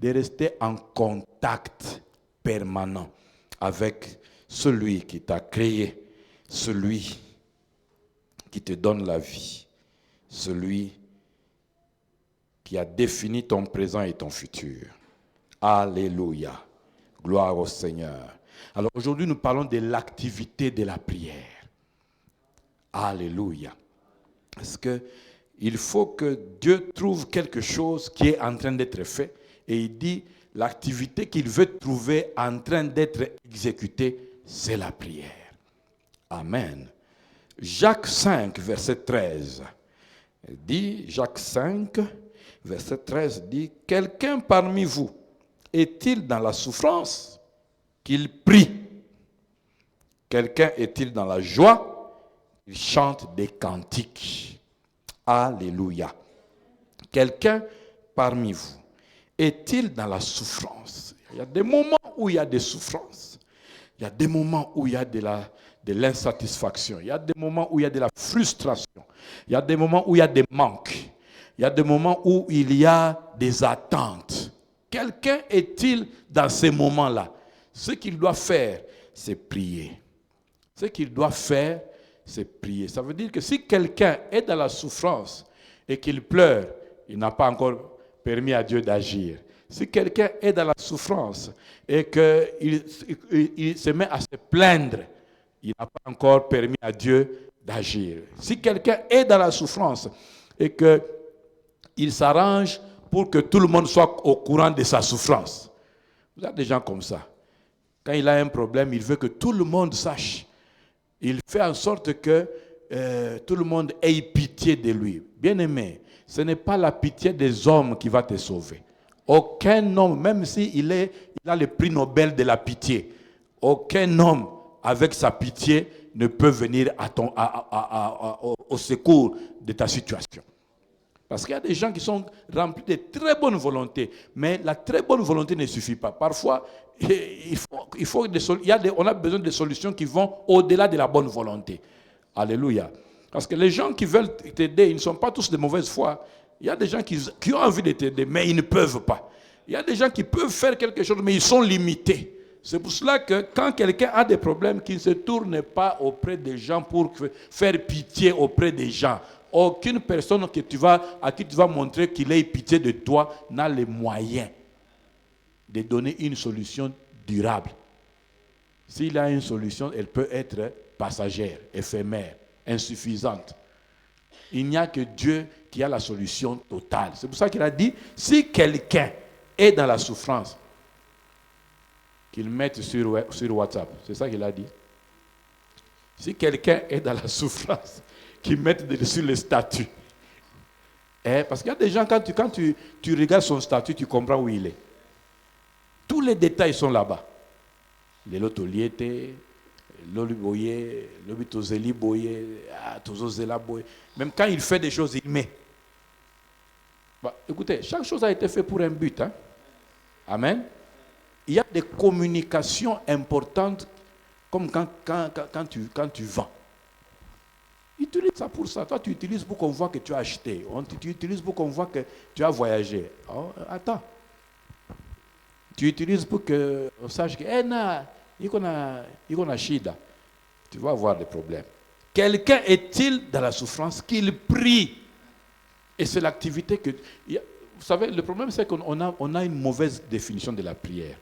de rester en contact permanent avec celui qui t'a créé, celui qui te donne la vie, celui qui a défini ton présent et ton futur. Alléluia. Gloire au Seigneur. Alors aujourd'hui, nous parlons de l'activité de la prière. Alléluia. Parce qu'il faut que Dieu trouve quelque chose qui est en train d'être fait. Et il dit, l'activité qu'il veut trouver en train d'être exécutée, c'est la prière. Amen. Jacques 5, verset 13, dit, Jacques 5, verset 13 dit, « Quelqu'un parmi vous est-il dans la souffrance qu'il prie? Quelqu'un est-il dans la joie qu'il chante des cantiques? » Alléluia. Quelqu'un parmi vous est-il dans la souffrance? Il y a des moments où il y a des souffrances. Il y a des moments où il y a de l'insatisfaction. Il y a des moments où il y a de la frustration. Il y a des moments où il y a des manques. Il y a des moments où il y a des attentes. Quelqu'un est-il dans ces moments-là? Ce qu'il doit faire, c'est prier. Ce qu'il doit faire, c'est prier. Ça veut dire que si quelqu'un est dans la souffrance et qu'il pleure, il n'a pas encore permis à Dieu d'agir. Si quelqu'un est dans la souffrance et qu'il se met à se plaindre, il n'a pas encore permis à Dieu d'agir. Si quelqu'un est dans la souffrance et qu'il s'arrange pour que tout le monde soit au courant de sa souffrance. Vous avez des gens comme ça. Quand il a un problème, il veut que tout le monde sache. Il fait en sorte que tout le monde ait pitié de lui. Bien-aimé, ce n'est pas la pitié des hommes qui va te sauver. Aucun homme, même s'il a le prix Nobel de la pitié, aucun homme avec sa pitié ne peut venir au secours de ta situation. Parce qu'il y a des gens qui sont remplis de très bonne volonté, mais la très bonne volonté ne suffit pas. Parfois, on a besoin de solutions qui vont au-delà de la bonne volonté. Alléluia. Parce que les gens qui veulent t'aider, ils ne sont pas tous de mauvaise foi. Il y a des gens qui ont envie de t'aider, mais ils ne peuvent pas. Il y a des gens qui peuvent faire quelque chose, mais ils sont limités. C'est pour cela que quand quelqu'un a des problèmes, qu'il ne se tourne pas auprès des gens pour faire pitié auprès des gens. Aucune personne à qui tu vas montrer qu'il ait pitié de toi n'a les moyens de donner une solution durable. S'il a une solution, elle peut être passagère, éphémère, insuffisante. Il n'y a que Dieu qui a la solution totale. C'est pour ça qu'il a dit, si quelqu'un est dans la souffrance, qu'il mette sur WhatsApp. C'est ça qu'il a dit. Si quelqu'un est dans la souffrance, qu'il mette sur le statut. Parce qu'il y a des gens, quand tu regardes son statut, tu comprends où il est. Tous les détails sont là-bas. Les lotoliete, l'oliboye, l'obitozeli boye, tozozela boye. Même quand il fait des choses, il met. Écoutez, chaque chose a été faite pour un but. Hein? Amen. Il y a des communications importantes, comme quand tu vends. Utilise ça pour ça. Toi, tu utilises pour qu'on voit que tu as acheté. Tu utilises pour qu'on voit que tu as voyagé. Oh, attends. Tu utilises pour qu'on sache que, il y a shida. Tu vas avoir des problèmes. Quelqu'un est-il dans la souffrance qu'il prie? Et c'est l'activité que... Vous savez, le problème, c'est qu'on a une mauvaise définition de la prière.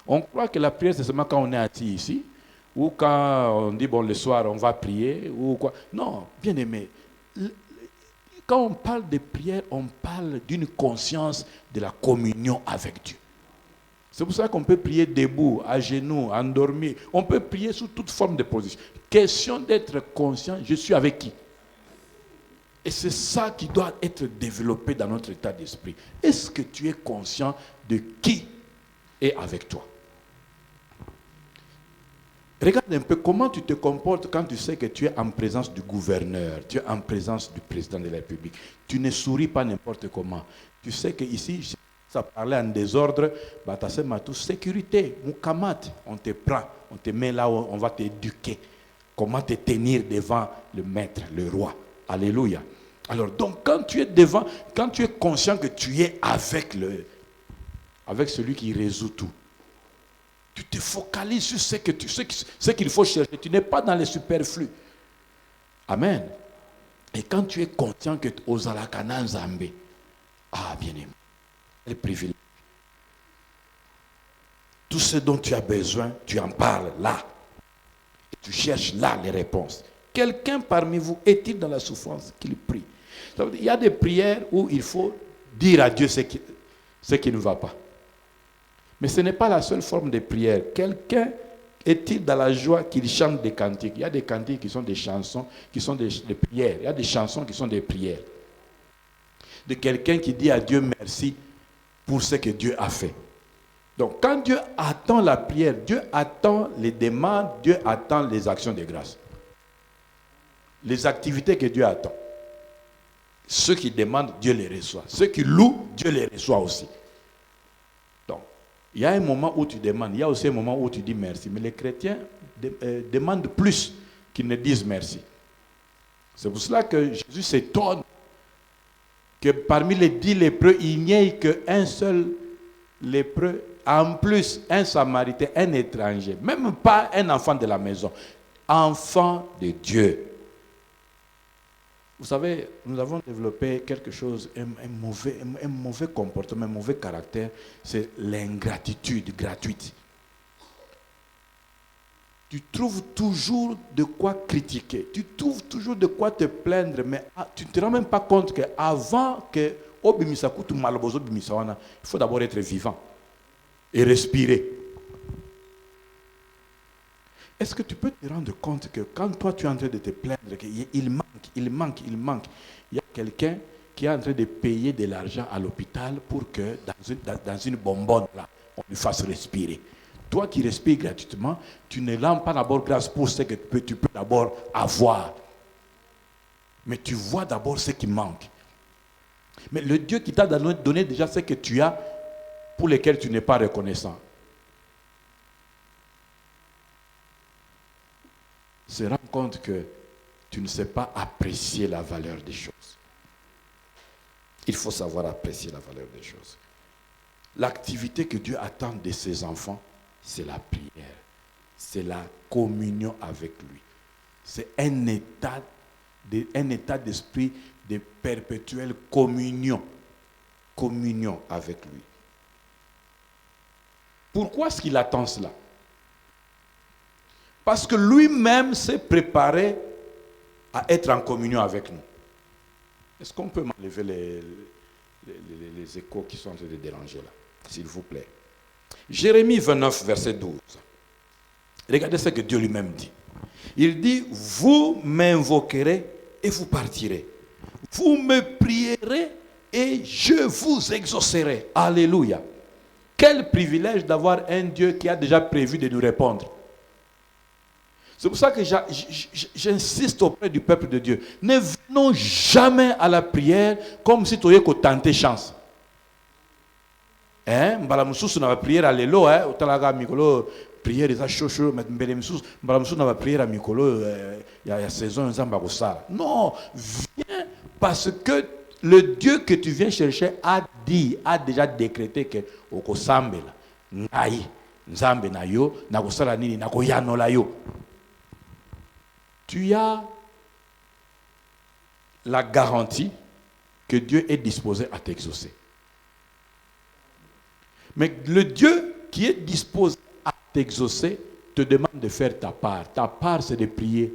On croit que la prière, c'est seulement quand on est assis ici, ou quand on dit, le soir, on va prier, ou quoi. Non, bien aimé. Quand on parle de prière, on parle d'une conscience de la communion avec Dieu. C'est pour ça qu'on peut prier debout, à genoux, endormi. On peut prier sous toute forme de position. Question d'être conscient, je suis avec qui? Et c'est ça qui doit être développé dans notre état d'esprit. Est-ce que tu es conscient de qui est avec toi? Regarde un peu comment tu te comportes quand tu sais que tu es en présence du gouverneur, tu es en présence du président de la République. Tu ne souris pas n'importe comment. Tu sais qu'ici, ça parlait en désordre, sécurité, moukamat, on te prend, on te met là où on va t'éduquer. Comment te tenir devant le maître, le roi. Alléluia. Alors donc quand tu es devant, quand tu es conscient que tu es avec avec celui qui résout tout. Tu te focalises sur ce qu'il faut chercher. Tu n'es pas dans les superflus. Amen. Et quand tu es conscient que Ozalakana Nzambe, ah bien-aimé, quel privilège. Tout ce dont tu as besoin, tu en parles là. Et tu cherches là les réponses. Quelqu'un parmi vous est-il dans la souffrance qu'il prie? Il y a des prières où il faut dire à Dieu ce qui ne va pas. Mais ce n'est pas la seule forme de prière. Quelqu'un est-il dans la joie qu'il chante des cantiques? Il y a des cantiques qui sont des chansons, qui sont des prières. Il y a des chansons qui sont des prières. De quelqu'un qui dit à Dieu merci pour ce que Dieu a fait. Donc quand Dieu attend la prière, Dieu attend les demandes, Dieu attend les actions de grâce. Les activités que Dieu attend. Ceux qui demandent, Dieu les reçoit. Ceux qui louent, Dieu les reçoit aussi. Donc, il y a un moment où tu demandes, il y a aussi un moment où tu dis merci. Mais les chrétiens demandent plus qu'ils ne disent merci. C'est pour cela que Jésus s'étonne que parmi les 10 lépreux, il n'y ait qu'un seul lépreux. En plus, un samaritain, un étranger, même pas un enfant de la maison. Enfant de Dieu. Vous savez, nous avons développé quelque chose, un mauvais comportement, un mauvais caractère, c'est l'ingratitude gratuite. Tu trouves toujours de quoi critiquer, tu trouves toujours de quoi te plaindre, mais tu ne te rends même pas compte qu'avant que il faut d'abord être vivant et respirer. Est-ce que tu peux te rendre compte que quand toi tu es en train de te plaindre qu'il manque, il y a quelqu'un qui est en train de payer de l'argent à l'hôpital pour que dans une bonbonne là, on lui fasse respirer. Toi qui respires gratuitement, tu ne rends pas d'abord grâce pour ce que tu peux d'abord avoir. Mais tu vois d'abord ce qui manque. Mais le Dieu qui t'a donné déjà ce que tu as, pour lequel tu n'es pas reconnaissant, se rend compte que tu ne sais pas apprécier la valeur des choses. Il faut savoir apprécier la valeur des choses. L'activité que Dieu attend de ses enfants, c'est la prière. C'est la communion avec lui. C'est un état d'esprit de perpétuelle communion. Communion avec lui. Pourquoi est-ce qu'il attend cela? Parce que lui-même s'est préparé à être en communion avec nous. Est-ce qu'on peut m'enlever les échos qui sont en train de déranger là, s'il vous plaît? Jérémie 29, verset 12. Regardez ce que Dieu lui-même dit. Il dit, vous m'invoquerez et vous partirez. Vous me prierez et je vous exaucerai. Alléluia. Quel privilège d'avoir un Dieu qui a déjà prévu de nous répondre. C'est pour ça que j'insiste auprès du peuple de Dieu. Ne venons jamais à la prière comme si tu avais tenté chance. Mbalamususu na prière à l'élo, otalaga mikolo prière eza chocho, mais mbalamususu na prière à mikolo il y a saison nzamba kosala. Non, viens parce que le Dieu que tu viens chercher a déjà décrété que okosambela ngai nzambe na yo na kosala nini na koyanola yo. Tu as la garantie que Dieu est disposé à t'exaucer. Mais le Dieu qui est disposé à t'exaucer te demande de faire ta part. Ta part, c'est de prier.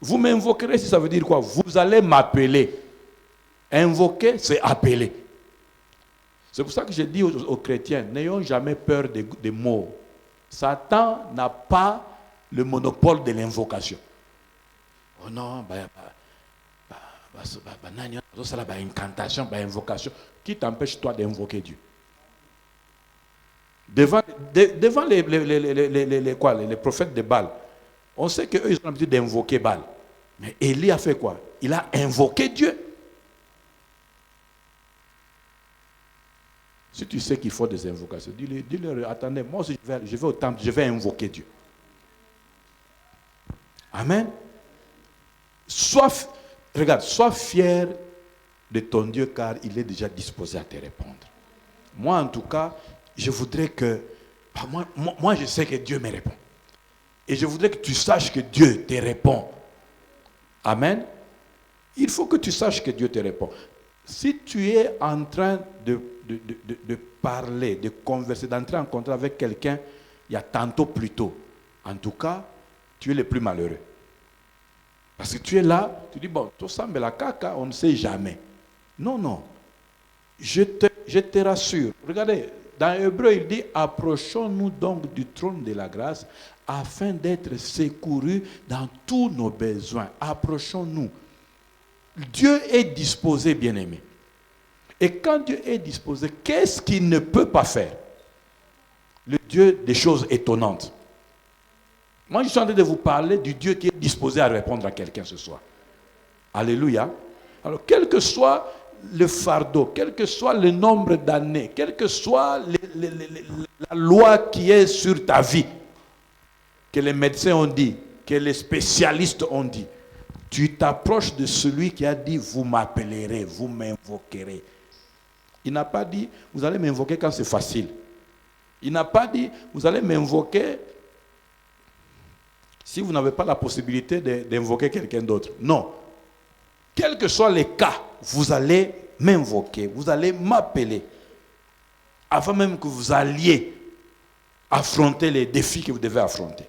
Vous m'invoquerez, si ça veut dire quoi? Vous allez m'appeler. Invoquer, c'est appeler. C'est pour ça que je dis aux chrétiens, n'ayons jamais peur des mots. Satan n'a pas le monopole de l'invocation. Oh non, incantation, invocation. Qui t'empêche toi d'invoquer Dieu? Devant les prophètes de Baal, on sait qu'eux, ils ont l'habitude d'invoquer Baal. Mais Élie a fait quoi? Il a invoqué Dieu. Si tu sais qu'il faut des invocations, dis-leur, attendez, moi aussi je vais au temple, je vais invoquer Dieu. Amen. Sois fier de ton Dieu car il est déjà disposé à te répondre. Moi, en tout cas, je voudrais que... Moi, je sais que Dieu me répond. Et je voudrais que tu saches que Dieu te répond. Amen. Il faut que tu saches que Dieu te répond. Si tu es en train de parler, de converser, d'entrer en contact avec quelqu'un, il y a tantôt plus tôt, en tout cas, tu es le plus malheureux. Parce que tu es là, tu dis, bon, tout semble la caca, on ne sait jamais. Non, non. Je te rassure. Regardez, dans Hébreu, il dit, approchons-nous donc du trône de la grâce afin d'être secourus dans tous nos besoins. Approchons-nous. Dieu est disposé, bien-aimé. Et quand Dieu est disposé, qu'est-ce qu'il ne peut pas faire? Le Dieu des choses étonnantes. Moi, je suis en train de vous parler du Dieu qui est disposé à répondre à quelqu'un ce soir. Alléluia. Alors, quel que soit le fardeau, quel que soit le nombre d'années, quelle que soit la loi qui est sur ta vie, que les médecins ont dit, que les spécialistes ont dit, tu t'approches de celui qui a dit, vous m'appellerez, vous m'invoquerez. Il n'a pas dit, vous allez m'invoquer quand c'est facile. Il n'a pas dit, vous allez m'invoquer si vous n'avez pas la possibilité d'invoquer quelqu'un d'autre. Non. Quels que soient les cas, vous allez m'invoquer, vous allez m'appeler, avant même que vous alliez affronter les défis que vous devez affronter.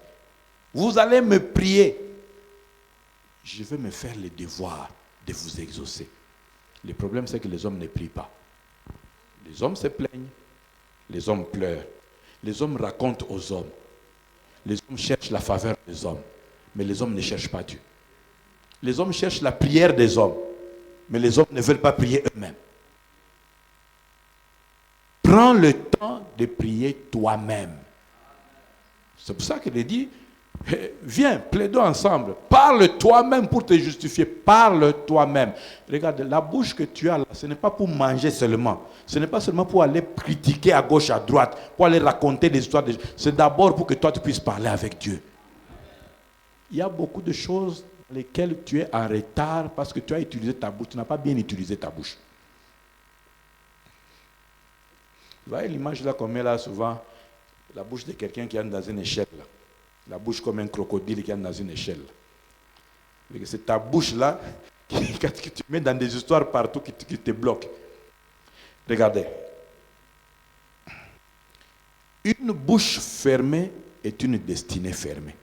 Vous allez me prier. Je vais me faire le devoir de vous exaucer. Le problème, c'est que les hommes ne prient pas. Les hommes se plaignent, les hommes pleurent, les hommes racontent aux hommes, les hommes cherchent la faveur des hommes, mais les hommes ne cherchent pas Dieu. Les hommes cherchent la prière des hommes, mais les hommes ne veulent pas prier eux-mêmes. Prends le temps de prier toi-même. C'est pour ça qu'il est dit, viens, plaidons ensemble. Parle toi-même pour te justifier. Parle toi-même. Regarde, la bouche que tu as là, ce n'est pas pour manger seulement. Ce n'est pas seulement pour aller critiquer à gauche, à droite, pour aller raconter des histoires. C'est d'abord pour que toi, tu puisses parler avec Dieu. Il y a beaucoup de choses dans lesquelles tu es en retard parce que tu as utilisé ta bouche. Tu n'as pas bien utilisé ta bouche. Vous voyez l'image là qu'on met là souvent, la bouche de quelqu'un qui est dans une échelle là. La bouche comme un crocodile qui est dans une échelle. C'est ta bouche-là que tu mets dans des histoires partout qui te bloquent. Regardez. Une bouche fermée est une destinée fermée.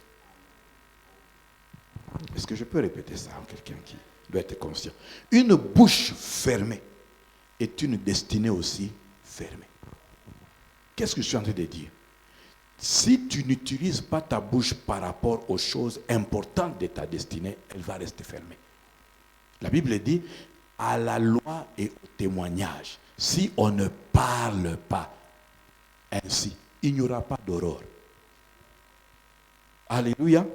Est-ce que je peux répéter ça à quelqu'un qui doit être conscient? Une bouche fermée est une destinée aussi fermée. Qu'est-ce que je suis en train de dire? Si tu n'utilises pas ta bouche par rapport aux choses importantes de ta destinée, elle va rester fermée. La Bible dit, à la loi et au témoignage, si on ne parle pas ainsi, il n'y aura pas d'aurore. Alléluia.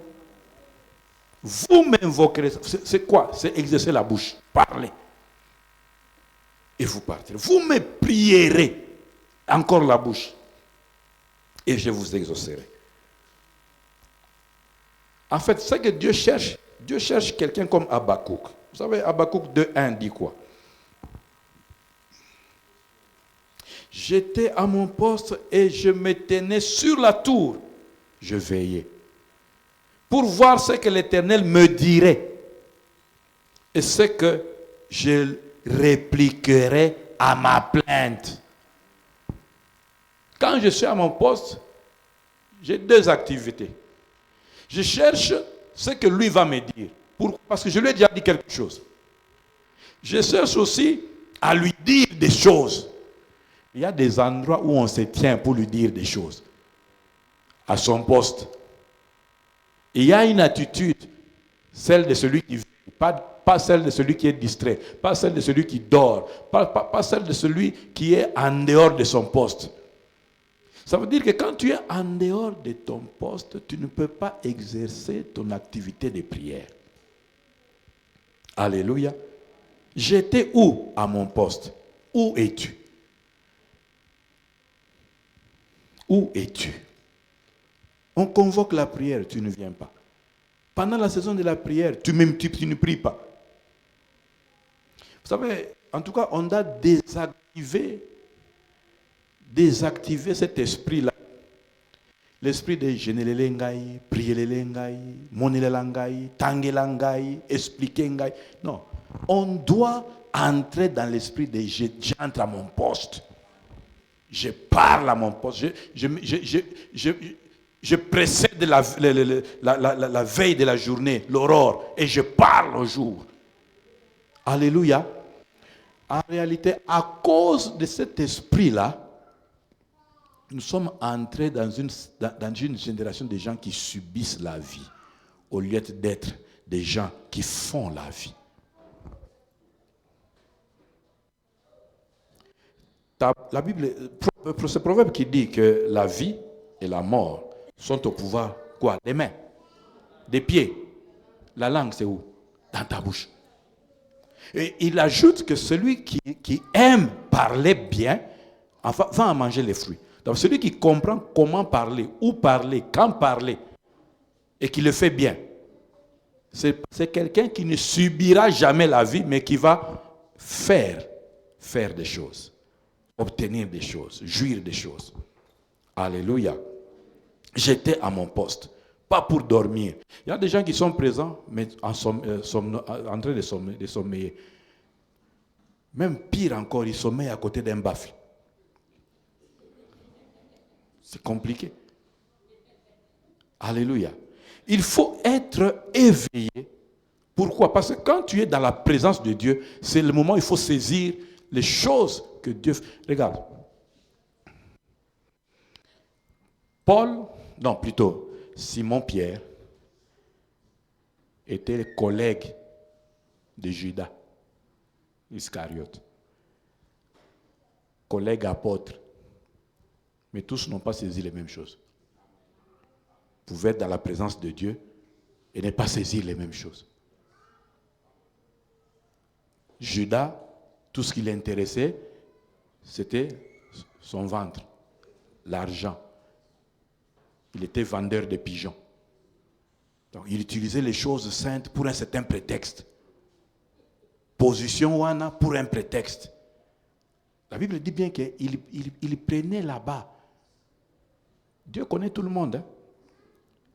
Vous m'invoquerez. C'est quoi? C'est exercer la bouche. Parler. Et vous partirez. Vous me prierez. Encore la bouche. Et je vous exaucerai. En fait, c'est que Dieu cherche quelqu'un comme Habakkuk. Vous savez, Habakkuk 2:1 dit quoi? J'étais à mon poste et je me tenais sur la tour. Je veillais. Pour voir ce que l'Éternel me dirait. Et ce que je répliquerai à ma plainte. Quand je suis à mon poste, j'ai deux activités. Je cherche ce que lui va me dire. Pourquoi? Parce que je lui ai déjà dit quelque chose. Je cherche aussi à lui dire des choses. Il y a des endroits où on se tient pour lui dire des choses. À son poste. Il y a une attitude, celle de celui qui vit, pas celle de celui qui est distrait, pas celle de celui qui dort, pas celle de celui qui est en dehors de son poste. Ça veut dire que quand tu es en dehors de ton poste, tu ne peux pas exercer ton activité de prière. Alléluia. J'étais où à mon poste? Où es-tu? Où es-tu? On convoque la prière, tu ne viens pas. Pendant la saison de la prière, tu ne pries pas. Vous savez, en tout cas, on a désactivé désactiver cet esprit-là. L'esprit de générer ngai, prier les ngai, monner ngai, tanguer ngai, expliquer ngai. Non. On doit entrer dans l'esprit de j'entre à mon poste. Je parle à mon poste. Je précède la veille de la journée, l'aurore, et je parle au jour. Alléluia. En réalité, à cause de cet esprit-là, nous sommes entrés dans une génération de gens qui subissent la vie, au lieu d'être des gens qui font la vie. La Bible, ce proverbe qui dit que la vie et la mort sont au pouvoir, quoi? Des mains, des pieds. La langue, c'est où? Dans ta bouche. Et il ajoute que celui qui aime parler bien, enfin, va en manger les fruits. Donc celui qui comprend comment parler, où parler, quand parler, et qui le fait bien, c'est quelqu'un qui ne subira jamais la vie, mais qui va faire des choses, obtenir des choses, jouir des choses. Alléluia. J'étais à mon poste, pas pour dormir. Il y a des gens qui sont présents, mais en train de sommeiller. Même pire encore, ils sommeillent à côté d'un baffle. C'est compliqué. Alléluia. Il faut être éveillé. Pourquoi? Parce que quand tu es dans la présence de Dieu, c'est le moment où il faut saisir les choses que Dieu fait. Regarde. Simon-Pierre était le collègue de Judas Iscariote. Collègue apôtre. Mais tous n'ont pas saisi les mêmes choses. Vous pouvez être dans la présence de Dieu et ne pas saisir les mêmes choses. Judas, tout ce qui l'intéressait, c'était son ventre, l'argent. Il était vendeur de pigeons. Donc, il utilisait les choses saintes pour un certain prétexte. Position wana pour un prétexte. La Bible dit bien qu'il prenait là-bas. Dieu connaît tout le monde. Hein?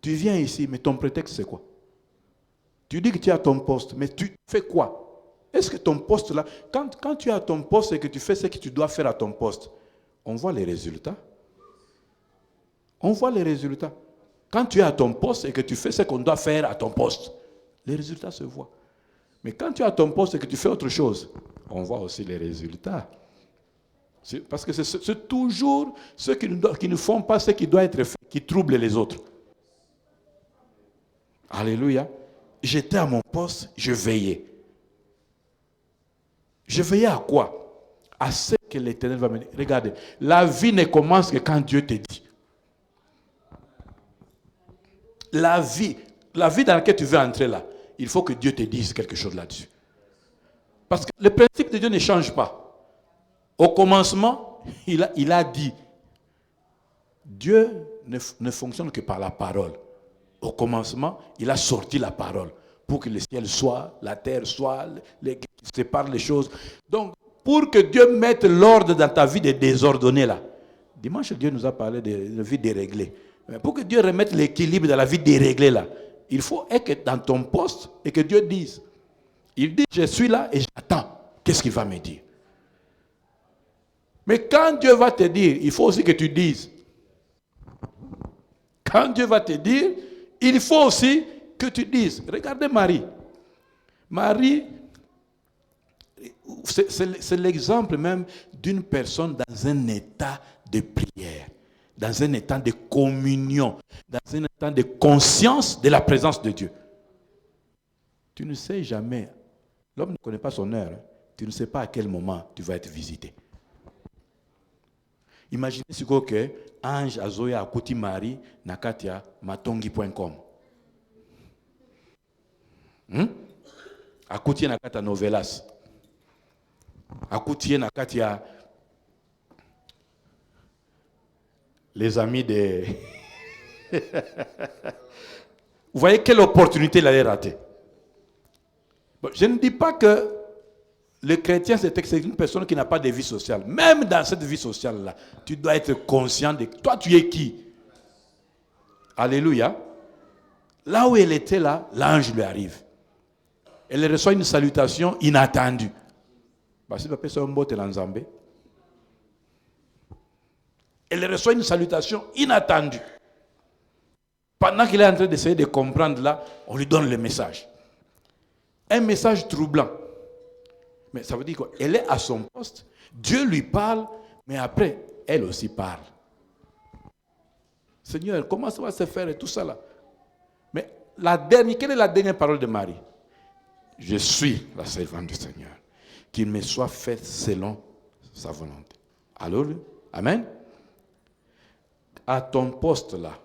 Tu viens ici, mais ton prétexte c'est quoi? Tu dis que tu es à ton poste, mais tu fais quoi? Est-ce que ton poste là, quand tu es à ton poste et que tu fais ce que tu dois faire à ton poste, on voit les résultats. On voit les résultats. Quand tu es à ton poste et que tu fais ce qu'on doit faire à ton poste, les résultats se voient. Mais quand tu es à ton poste et que tu fais autre chose, on voit aussi les résultats. Parce que c'est toujours ceux qui ne font pas ce qui doit être fait, qui troublent les autres. Alléluia. J'étais à mon poste, je veillais. Je veillais à quoi? À ce que l'Éternel va me dire. Regardez, la vie ne commence que quand Dieu te dit. La vie dans laquelle tu veux entrer là, il faut que Dieu te dise quelque chose là-dessus. Parce que le principe de Dieu ne change pas. Au commencement, il a dit. Dieu ne fonctionne que par la parole. Au commencement, il a sorti la parole pour que le ciel soit, la terre soit, qui séparent les choses. Donc, pour que Dieu mette l'ordre dans ta vie de désordonnée là. Dimanche, Dieu nous a parlé de vie déréglée. Mais pour que Dieu remette l'équilibre dans la vie déréglée là, il faut être dans ton poste et que Dieu dise. Il dit, je suis là et j'attends. Qu'est-ce qu'il va me dire? Mais quand Dieu va te dire, il faut aussi que tu dises. Quand Dieu va te dire, il faut aussi que tu dises. Regardez Marie. Marie, c'est l'exemple même d'une personne dans un état de prière, dans un état de communion, dans un état de conscience de la présence de Dieu. Tu ne sais jamais, l'homme ne connaît pas son heure, hein. Tu ne sais pas à quel moment tu vas être visité. Imaginez ce que Ange Azoya Akuti Marie Nakatia Matongi.com. Akuti Nakata Novelas. Akuti Nakatia les amis de... Vous voyez quelle opportunité il allait rater. Bon, je ne dis pas que Le chrétien, c'est une personne qui n'a pas de vie sociale. Même dans cette vie sociale-là, tu dois être conscient de toi, tu es qui? Alléluia. Là où elle était là, l'ange lui arrive. Elle reçoit une salutation inattendue. Elle reçoit une salutation inattendue. Pendant qu'il est en train d'essayer de comprendre là, on lui donne le message. Un message troublant. Mais ça veut dire qu'elle est à son poste, Dieu lui parle, mais après, elle aussi parle. Seigneur, comment ça va se faire et tout ça là? Mais quelle est la dernière parole de Marie? Je suis la servante du Seigneur. Qu'il me soit fait selon sa volonté. Alors, amen. À ton poste là,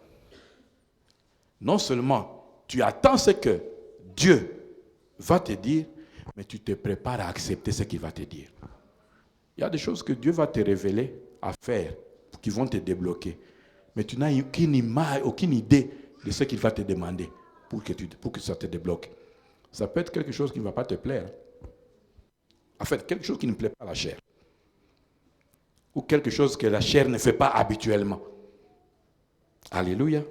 non seulement tu attends ce que Dieu va te dire, mais tu te prépares à accepter ce qu'il va te dire. Il y a des choses que Dieu va te révéler à faire, qui vont te débloquer. Mais tu n'as aucune image, aucune idée de ce qu'il va te demander pour que ça te débloque. Ça peut être quelque chose qui ne va pas te plaire. En fait, quelque chose qui ne plaît pas à la chair. Ou quelque chose que la chair ne fait pas habituellement. Alléluia.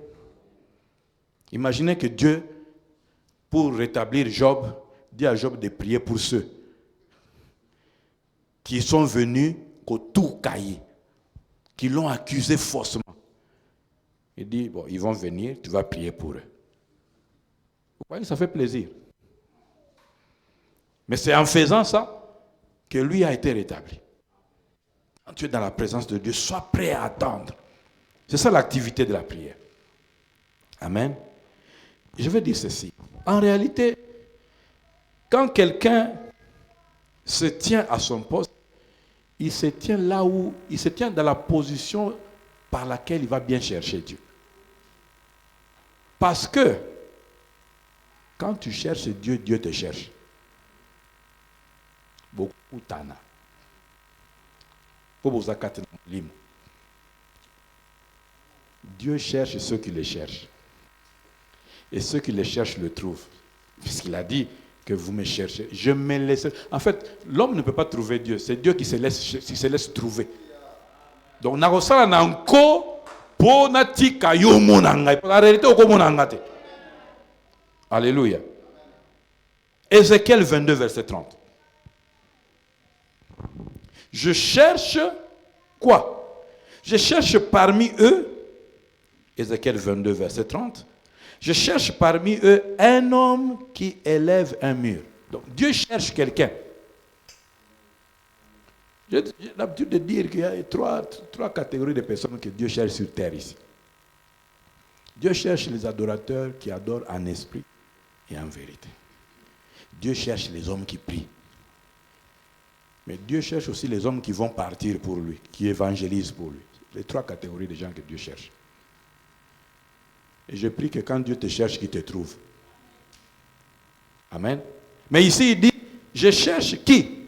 Imaginez que Dieu, pour rétablir Job, dit à Job de prier pour ceux qui sont venus au tout cahier, qui l'ont accusé faussement. Il dit, bon, ils vont venir, tu vas prier pour eux. Vous voyez, ça fait plaisir. Mais c'est en faisant ça que lui a été rétabli. Quand tu es dans la présence de Dieu, sois prêt à attendre. C'est ça l'activité de la prière. Amen. Je vais dire ceci. En réalité, quand quelqu'un se tient à son poste, il se tient là où, il se tient dans la position par laquelle il va bien chercher Dieu. Parce que quand tu cherches Dieu, Dieu te cherche. Beaucoup tana. Dieu cherche ceux qui le cherchent. Et ceux qui le cherchent le trouvent. Puisqu'il a dit que vous me cherchez. Je me laisse. En fait, l'homme ne peut pas trouver Dieu. C'est Dieu qui se laisse trouver. Donc, Narosala Nanko, Ponati Kayomonanga. La réalité, au Komonangate. Alléluia. Ézéchiel 22, verset 30. Je cherche quoi? Je cherche parmi eux, Ézéchiel 22, verset 30, je cherche parmi eux un homme qui élève un mur. Donc Dieu cherche quelqu'un. J'ai l'habitude de dire qu'il y a trois catégories de personnes que Dieu cherche sur terre ici. Dieu cherche les adorateurs qui adorent en esprit et en vérité. Dieu cherche les hommes qui prient. Mais Dieu cherche aussi les hommes qui vont partir pour lui, qui évangélisent pour lui. Les trois catégories de gens que Dieu cherche. Et je prie que quand Dieu te cherche, qu'il te trouve. Amen. Mais ici, il dit, je cherche qui?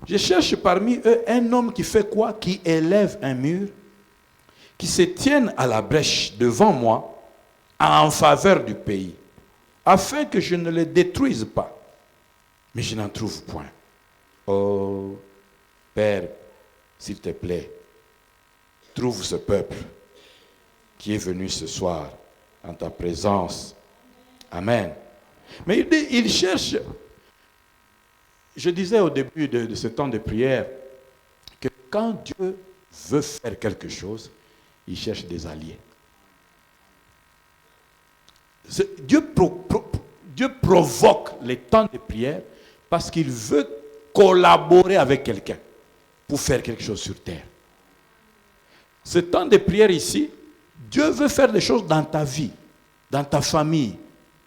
Je cherche parmi eux un homme qui fait quoi? Qui élève un mur, qui se tienne à la brèche devant moi, en faveur du pays, afin que je ne le détruise pas. Mais je n'en trouve point. Oh, Père, s'il te plaît, trouve ce peuple qui est venu ce soir en ta présence. Amen. Mais il cherche, je disais au début de ce temps de prière, que quand Dieu veut faire quelque chose, il cherche des alliés. Dieu provoque les temps de prière parce qu'il veut collaborer avec quelqu'un pour faire quelque chose sur terre. Ce temps de prière ici, Dieu veut faire des choses dans ta vie, dans ta famille,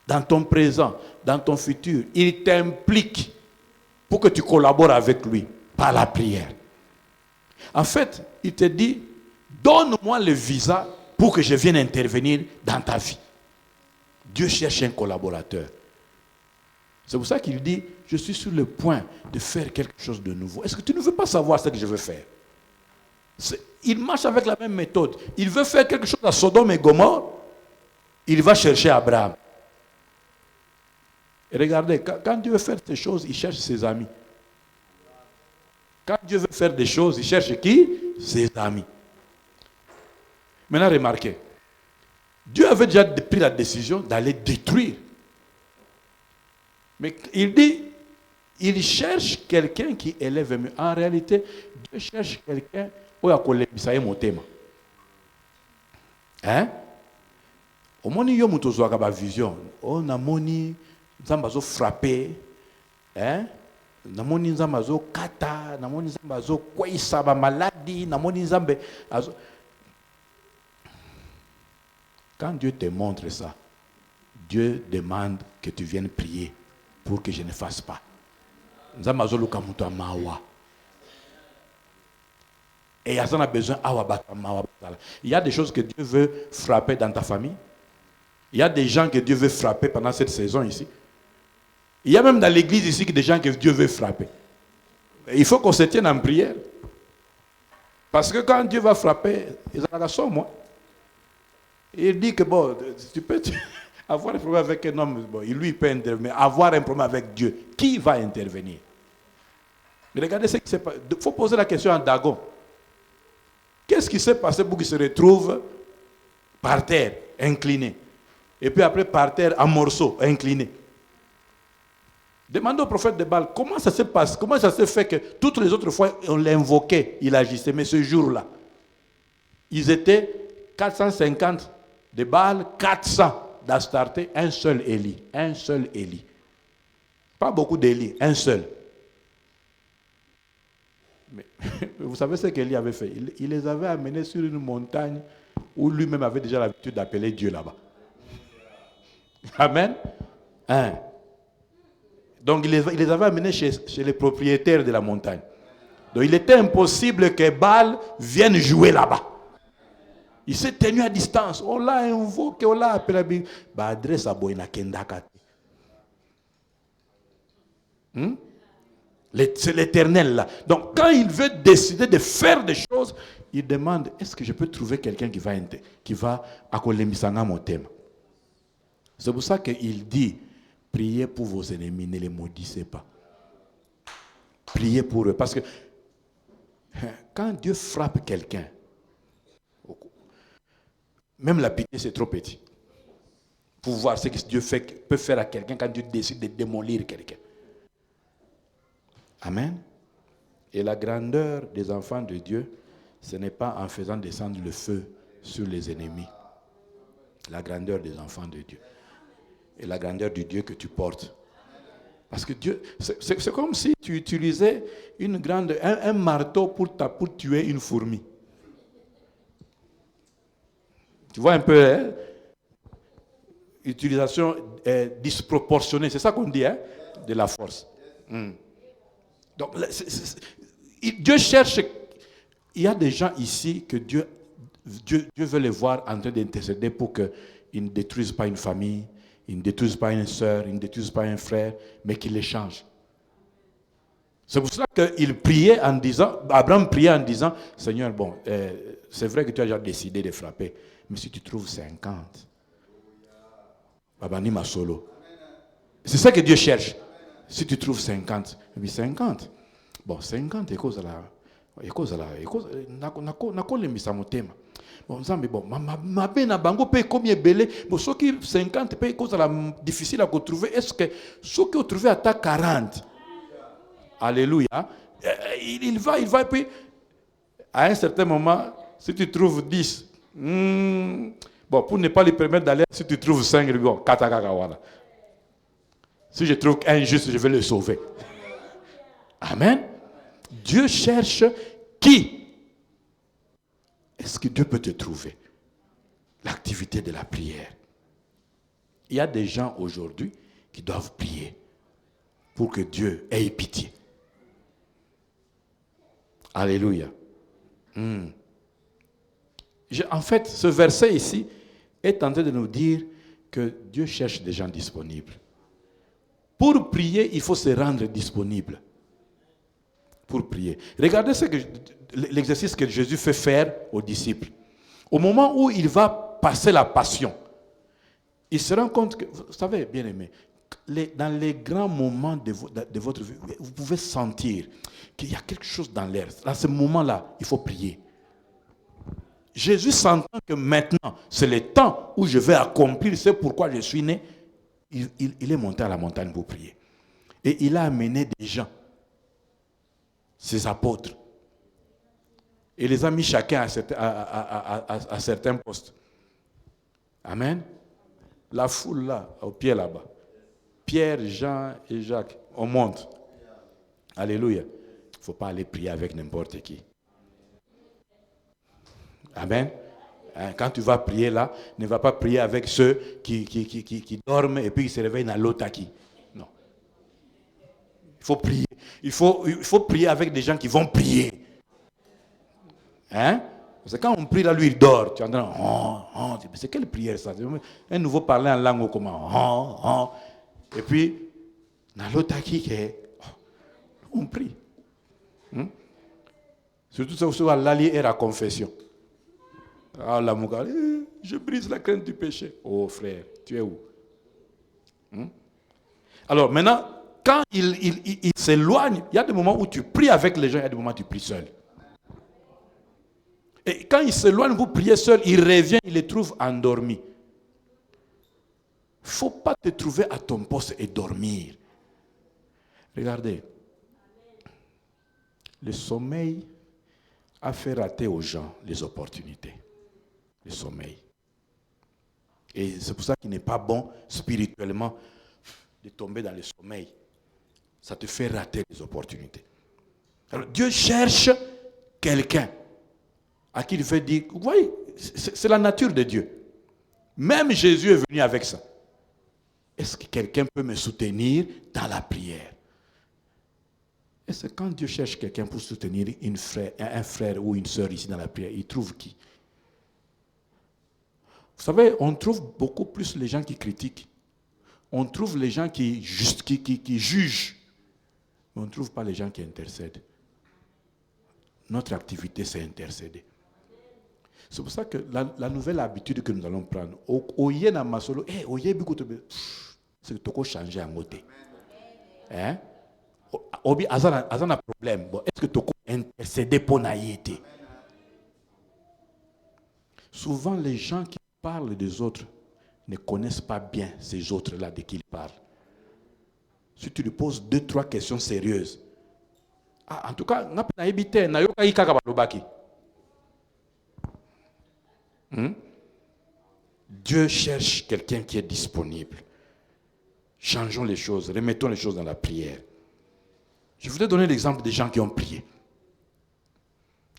dans ton présent, dans ton futur. Il t'implique pour que tu collabores avec lui par la prière. En fait, il te dit, donne-moi le visa pour que je vienne intervenir dans ta vie. Dieu cherche un collaborateur. C'est pour ça qu'il dit, je suis sur le point de faire quelque chose de nouveau. Est-ce que tu ne veux pas savoir ce que je veux faire? Il marche avec la même méthode. Il veut faire quelque chose à Sodome et Gomorrhe. Il va chercher Abraham. Et regardez, quand Dieu veut faire ces choses, il cherche ses amis. Quand Dieu veut faire des choses, il cherche qui? Ses amis. Maintenant, remarquez. Dieu avait déjà pris la décision d'aller détruire. Mais il dit, il cherche quelqu'un qui élève mieux. En réalité, Dieu cherche quelqu'un où il y a un thème. Hein? Au moment où il y a une vision, on a moni, nous frappé. Hein? Namoni nzambe azo kata, namoni nzambe azo kwisa ba maladie, namoni nzambe azo. Quand Dieu te montre ça, Dieu demande que tu viennes prier pour que je ne fasse pas. Nzambe azo luka mutu amawa. Et il y a besoin awa mawa. Il y a des choses que Dieu veut frapper dans ta famille. Il y a des gens que Dieu veut frapper pendant cette saison ici. Il y a même dans l'église ici des gens que Dieu veut frapper. Il faut qu'on se tienne en prière. Parce que quand Dieu va frapper, ils en moi. Il dit que bon, tu peux avoir un problème avec un homme, bon, lui peut intervenir, mais avoir un problème avec Dieu, qui va intervenir? Mais regardez ce qui s'est passé. Il faut poser la question à Dagon. Qu'est-ce qui s'est passé pour qu'il se retrouve par terre, incliné? Et puis après par terre, en morceaux, incliné. Demandez au prophète de Baal, comment ça s'est passé, comment ça s'est fait que toutes les autres fois, on l'invoquait, il agissait. Mais ce jour-là, ils étaient 450 de Baal, 400 d'Astarté, un seul Élie. Un seul Élie. Pas beaucoup d'Élie, un seul. Mais vous savez ce qu'Élie avait fait? Il les avait amenés sur une montagne où lui-même avait déjà l'habitude d'appeler Dieu là-bas. Amen. Hein? Donc il les avait amenés chez les propriétaires de la montagne. Donc il était impossible que Baal vienne jouer là-bas. Il s'est tenu à distance. On l'a invoqué, on l'a appelé. C'est l'Éternel là. Donc quand il veut décider de faire des choses, il demande, est-ce que je peux trouver quelqu'un qui va accoler mon thème? C'est pour ça qu'il dit, priez pour vos ennemis, ne les maudissez pas. Priez pour eux. Parce que quand Dieu frappe quelqu'un, même la pitié c'est trop petit. Pour voir ce que Dieu peut faire à quelqu'un quand Dieu décide de démolir quelqu'un. Amen. Et la grandeur des enfants de Dieu, ce n'est pas en faisant descendre le feu sur les ennemis. La grandeur des enfants de Dieu. Et la grandeur du Dieu que tu portes. Parce que Dieu, c'est comme si tu utilisais un marteau pour tuer une fourmi. Tu vois un peu, hein? Utilisation disproportionnée, c'est ça qu'on dit, hein? De la force. Donc, Dieu cherche. Il y a des gens ici que Dieu veut les voir en train d'intercéder pour qu'ils ne détruisent pas une famille. Ils ne détruisent pas une sœur, ils ne détruisent pas un frère, mais qu'ils les changent. C'est pour cela qu'il priait en disant, Abraham priait en disant, Seigneur, bon, c'est vrai que tu as déjà décidé de frapper, mais si tu trouves 50, Babani solo. C'est ça que Dieu cherche. Si tu trouves 50, mais 50. Bon, 50 est cause là. Bon, Nzambe, bon, ma bena bango paye combien belé, bon, ceux qui 50 paye cause la difficile à trouver, est-ce que ceux qui ont trouvé à ta 40, alléluia, il va, puis à un certain moment, si tu trouves 10, bon, pour ne pas lui permettre d'aller, si tu trouves 5, bon, katakakawala. Si je trouve un juste, je vais le sauver. Amen. Dieu cherche qui? Est-ce que Dieu peut te trouver? L'activité de la prière. Il y a des gens aujourd'hui qui doivent prier pour que Dieu ait pitié. Alléluia. En fait, ce verset ici est en train de nous dire que Dieu cherche des gens disponibles. Pour prier, il faut se rendre disponible. Pour prier. Regardez l'exercice que Jésus fait faire aux disciples. Au moment où il va passer la passion, il se rend compte que, vous savez, bien aimé, dans les grands moments de votre vie, vous pouvez sentir qu'il y a quelque chose dans l'air. À ce moment-là, il faut prier. Jésus sentant que maintenant, c'est le temps où je vais accomplir ce pourquoi je suis né, il est monté à la montagne pour prier. Et il a amené des gens, ses apôtres. Et les a mis chacun à certains postes. Amen. La foule là, au pied là-bas. Pierre, Jean et Jacques, on monte. Alléluia. Il ne faut pas aller prier avec n'importe qui. Amen. Quand tu vas prier là, ne va pas prier avec ceux qui dorment et puis qui se réveillent dans l'otaki. Non. Il faut prier. Il faut prier avec des gens qui vont prier. Hein? Parce que quand on prie là, lui il dort. Tu entends, c'est quelle prière ça? Un nouveau parler en langue comment? Et puis, dans l'otaki, on prie. Surtout sur l'allié et la confession. Ah, la mouka, je brise la crainte du péché. Oh frère, tu es où? Alors maintenant, quand il s'éloigne, il y a des moments où tu pries avec les gens, il y a des moments où tu pries seul. Et quand il s'éloigne, vous priez seul, il revient, il les trouve endormis. Il ne faut pas te trouver à ton poste et dormir. Regardez, le sommeil a fait rater aux gens les opportunités. Le sommeil. Et c'est pour ça qu'il n'est pas bon spirituellement de tomber dans le sommeil. Ça te fait rater les opportunités. Alors Dieu cherche quelqu'un à qui il fait dire, vous voyez, c'est la nature de Dieu. Même Jésus est venu avec ça. Est-ce que quelqu'un peut me soutenir dans la prière? Est-ce que quand Dieu cherche quelqu'un pour soutenir un frère ou une sœur ici dans la prière, il trouve qui? Vous savez, on trouve beaucoup plus les gens qui critiquent. On trouve les gens qui jugent. Mais on ne trouve pas les gens qui intercèdent. Notre activité, c'est intercéder. C'est pour ça que la nouvelle habitude que nous allons prendre, c'est que tu peux changer en côté. Hein? Un problème. Est-ce que tu peux intercéder pour naïté? Souvent, les gens qui parlent des autres ne connaissent pas bien ces autres-là de qui ils parlent. Si tu lui poses 2-3 questions sérieuses, en tout cas, Dieu cherche quelqu'un qui est disponible. Changeons les choses, remettons les choses dans la prière. Je voudrais donner l'exemple des gens qui ont prié,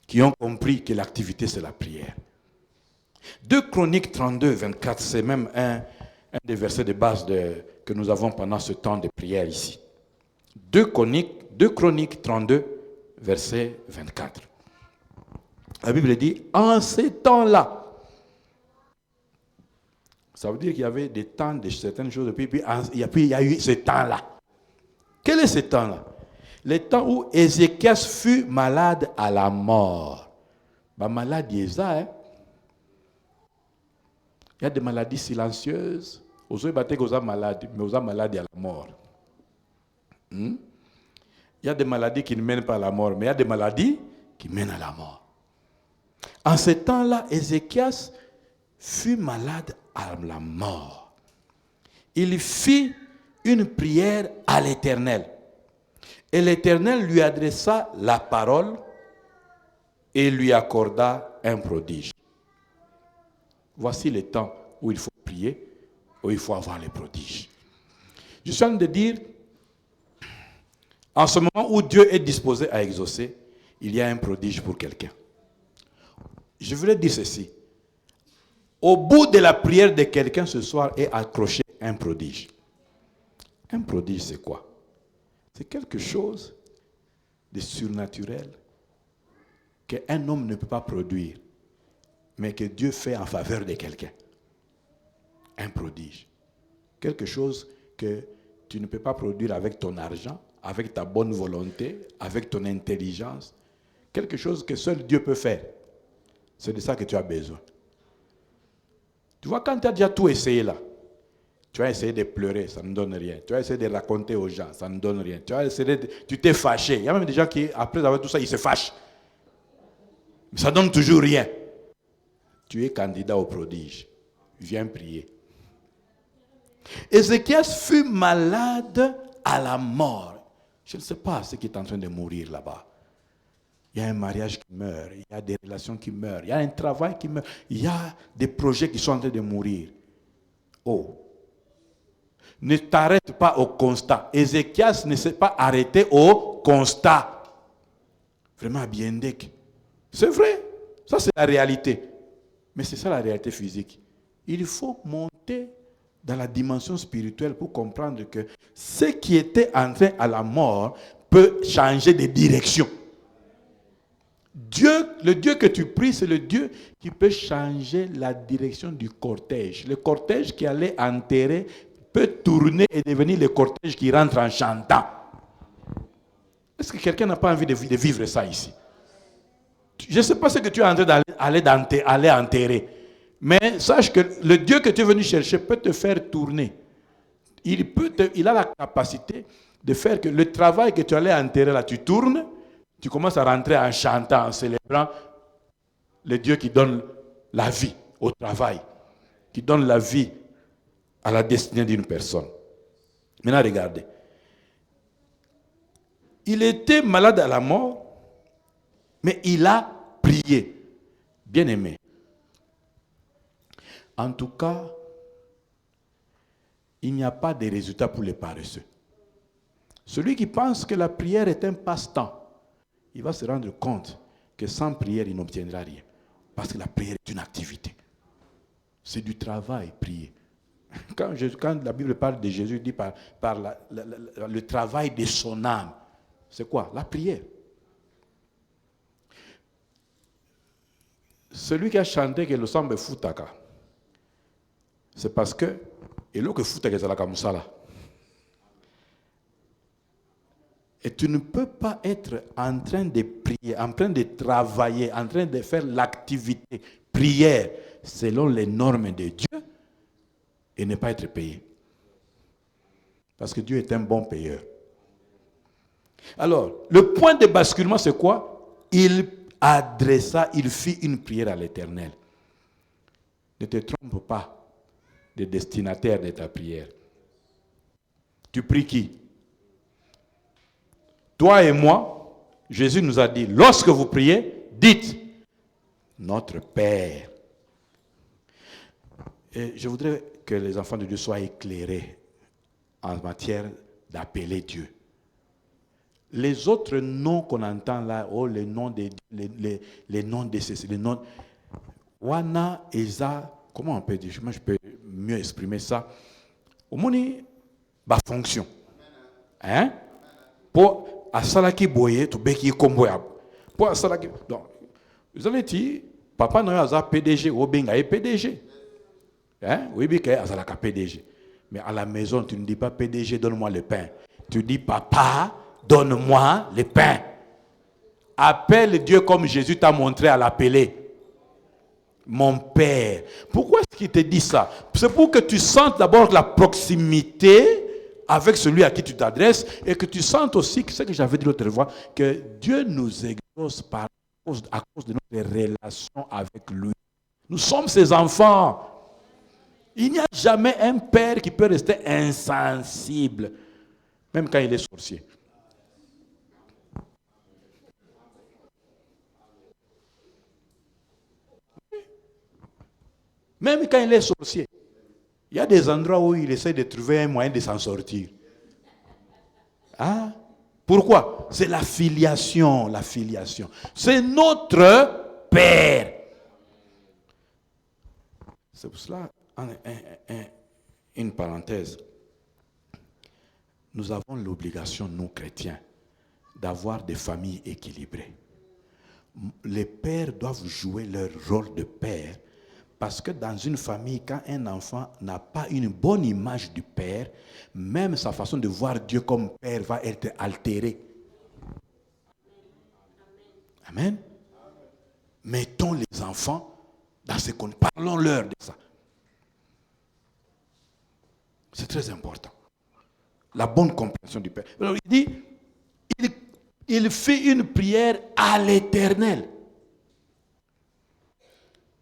qui ont compris que l'activité c'est la prière. 2 Chroniques 32, 24, c'est même un des versets de base que nous avons pendant ce temps de prière ici. 2 Chroniques 32, verset 24. La Bible dit, en ces temps-là, ça veut dire qu'il y avait des temps de certaines choses, puis il y a eu ce temps-là. Quel est ce temps-là? Le temps où Ézéchias fut malade à la mort. Malade, il y a des maladies silencieuses. Vous savez que vous êtes malade, mais vous êtes malade à la mort. Il y a des maladies qui ne mènent pas à la mort, mais il y a des maladies qui mènent à la mort. En ce temps-là, Ézéchias fut malade à la mort. Il fit une prière à l'Éternel. Et l'Éternel lui adressa la parole et lui accorda un prodige. Voici le temps où il faut prier, où il faut avoir les prodiges. Je suis en train de dire, en ce moment où Dieu est disposé à exaucer, il y a un prodige pour quelqu'un. Je voulais dire ceci. Au bout de la prière de quelqu'un ce soir est accroché un prodige. Un prodige, c'est quoi? C'est quelque chose de surnaturel qu'un homme ne peut pas produire, mais que Dieu fait en faveur de quelqu'un. Un prodige. Quelque chose que tu ne peux pas produire avec ton argent, avec ta bonne volonté, avec ton intelligence. Quelque chose que seul Dieu peut faire. C'est de ça que tu as besoin. Tu vois, quand tu as déjà tout essayé là, Tu vas essayer de pleurer, ça ne donne rien. Tu vas essayer de raconter aux gens, ça ne donne rien. Tu t'es fâché. Il y a même des gens qui, après avoir tout ça, ils se fâchent. Mais ça ne donne toujours rien. Tu es candidat au prodige. Viens prier. Ézéchias fut malade à la mort. Je ne sais pas ce qui est en train de mourir là-bas. Il y a un mariage qui meurt, il y a des relations qui meurent, il y a un travail qui meurt, il y a des projets qui sont en train de mourir. Oh! Ne t'arrête pas au constat. Ézéchias ne s'est pas arrêté au constat. Vraiment bien dit. C'est vrai, ça c'est la réalité. Mais c'est ça la réalité physique. Il faut monter dans la dimension spirituelle pour comprendre que ce qui était entré à la mort peut changer de direction. Le Dieu que tu pries, c'est le Dieu qui peut changer la direction du cortège. Le cortège qui allait enterrer peut tourner et devenir le cortège qui rentre en chantant. Est-ce que quelqu'un n'a pas envie de vivre ça ici? Je ne sais pas ce que tu es en train d'aller enterrer. Mais sache que le Dieu que tu es venu chercher peut te faire tourner. Il a la capacité de faire que le travail que tu allais enterrer là, tu tournes, tu commences à rentrer en chantant, en célébrant le Dieu qui donne la vie au travail, qui donne la vie à la destinée d'une personne. Maintenant, regardez. Il était malade à la mort, mais il a prié. Bien aimé. En tout cas, il n'y a pas de résultat pour les paresseux. Celui qui pense que la prière est un passe-temps, il va se rendre compte que sans prière, il n'obtiendra rien. Parce que la prière est une activité. C'est du travail, prier. Quand la Bible parle de Jésus, il dit par le travail de son âme. C'est quoi? La prière. Celui qui a chanté que le sang est foutaka, c'est parce que, et l'eau que foutaka c'est la kamusala. Et tu ne peux pas être en train de prier, en train de travailler, en train de faire l'activité prière selon les normes de Dieu et ne pas être payé. Parce que Dieu est un bon payeur. Alors, le point de basculement, c'est quoi? Il fit une prière à l'Éternel. Ne te trompe pas des destinataires de ta prière. Tu pries qui? Toi et moi, Jésus nous a dit, lorsque vous priez, dites, notre Père. Et je voudrais que les enfants de Dieu soient éclairés en matière d'appeler Dieu. Les autres noms qu'on entend là, les noms de les noms de ces, les noms, Wana, Eza, comment on peut dire, moi je peux mieux exprimer ça. Au moins, ma fonction. Hein? Pour Asalaki Boye, tu beki komboya. Pour Asalaki. Donc, vous allez dire, papa n'a pas PDG, ou bien PDG. Hein? Oui, bien qu'il Asalaka PDG. Mais à la maison, tu ne dis pas PDG, donne-moi le pain. Tu dis papa, donne-moi le pain. Appelle Dieu comme Jésus t'a montré à l'appeler. Mon Père. Pourquoi est-ce qu'il te dit ça? C'est pour que tu sentes d'abord la proximité avec celui à qui tu t'adresses et que tu sentes aussi, ce que j'avais dit l'autre fois, que Dieu nous exauce à cause de notre relation avec lui. Nous sommes ses enfants. Il n'y a jamais un père qui peut rester insensible, même quand il est sorcier. Même quand il est sorcier. Il y a des endroits où il essaie de trouver un moyen de s'en sortir. Ah, pourquoi? C'est la filiation, la filiation. C'est notre Père. C'est pour cela, une parenthèse. Nous avons l'obligation, nous chrétiens, d'avoir des familles équilibrées. Les pères doivent jouer leur rôle de père. Parce que dans une famille, quand un enfant n'a pas une bonne image du père, même sa façon de voir Dieu comme père va être altérée. Amen. Mettons les enfants dans ce qu'on... Parlons-leur de ça. C'est très important. La bonne compréhension du Père. Alors, il dit, il fait une prière à l'Éternel.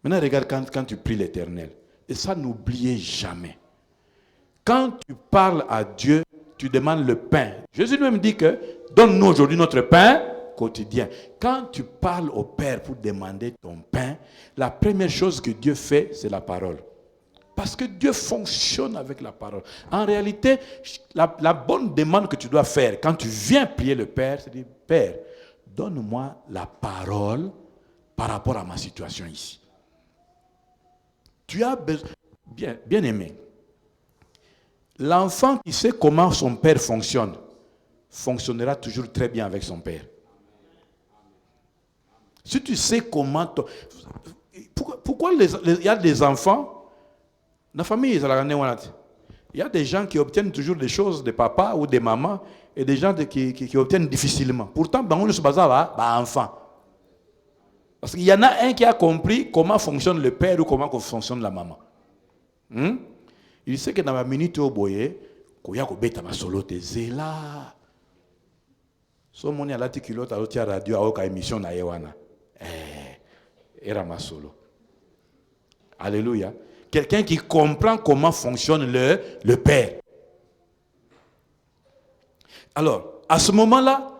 Maintenant, regarde quand tu pries l'Éternel. Et ça, n'oubliez jamais. Quand tu parles à Dieu, tu demandes le pain. Jésus lui-même dit que donne-nous aujourd'hui notre pain quotidien. Quand tu parles au Père pour demander ton pain, la première chose que Dieu fait, c'est la parole. Parce que Dieu fonctionne avec la parole. En réalité, la bonne demande que tu dois faire quand tu viens prier le Père, c'est de dire, Père, donne-moi la parole par rapport à ma situation ici. Tu as besoin, bien aimé, l'enfant qui sait comment son père fonctionne, fonctionnera toujours très bien avec son père. Si tu sais comment... Pourquoi il y a des enfants, la famille, il y a des gens qui obtiennent toujours des choses de papa ou de maman et des gens qui obtiennent difficilement. Pourtant, on se base à enfant. Parce qu'il y en a un qui a compris comment fonctionne le père ou comment fonctionne la maman. Il sait que dans la minute au boye, il y a un solo de zéla. So moni a lati kilote a l'autre radio a oka émission na yewana. Era ma solo. Alléluia. Quelqu'un qui comprend comment fonctionne le Père. Alors, à ce moment-là,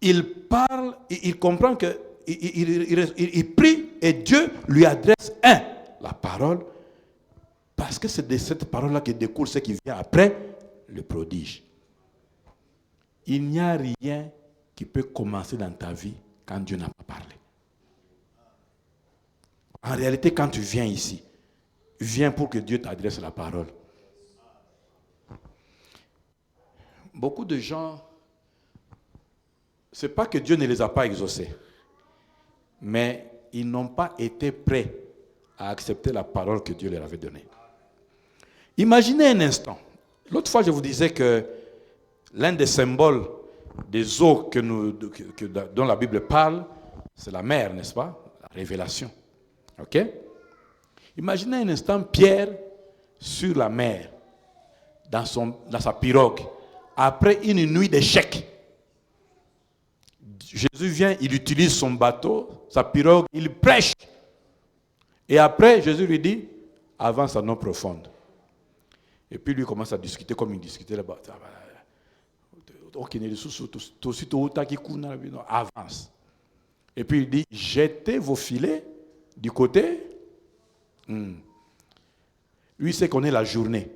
il parle, il comprend que il prie et Dieu lui adresse la parole, parce que c'est de cette parole-là que découle ce qui vient après, le prodige. Il n'y a rien qui peut commencer dans ta vie quand Dieu n'a pas parlé. En réalité, quand tu viens ici, viens pour que Dieu t'adresse la parole. Beaucoup de gens, ce n'est pas que Dieu ne les a pas exaucés, mais ils n'ont pas été prêts à accepter la parole que Dieu leur avait donnée. Imaginez un instant. L'autre fois, je vous disais que l'un des symboles des eaux dont la Bible parle, c'est la mer, n'est-ce pas? La révélation. Ok? Imaginez un instant Pierre sur la mer, dans sa pirogue, après une nuit d'échecs. Jésus vient, il utilise son bateau, sa pirogue, il prêche. Et après, Jésus lui dit, avance à l'eau profonde. Et puis lui commence à discuter comme il discutait là-bas. Avance. Et puis il dit, jetez vos filets du côté. Lui sait qu'on est la journée.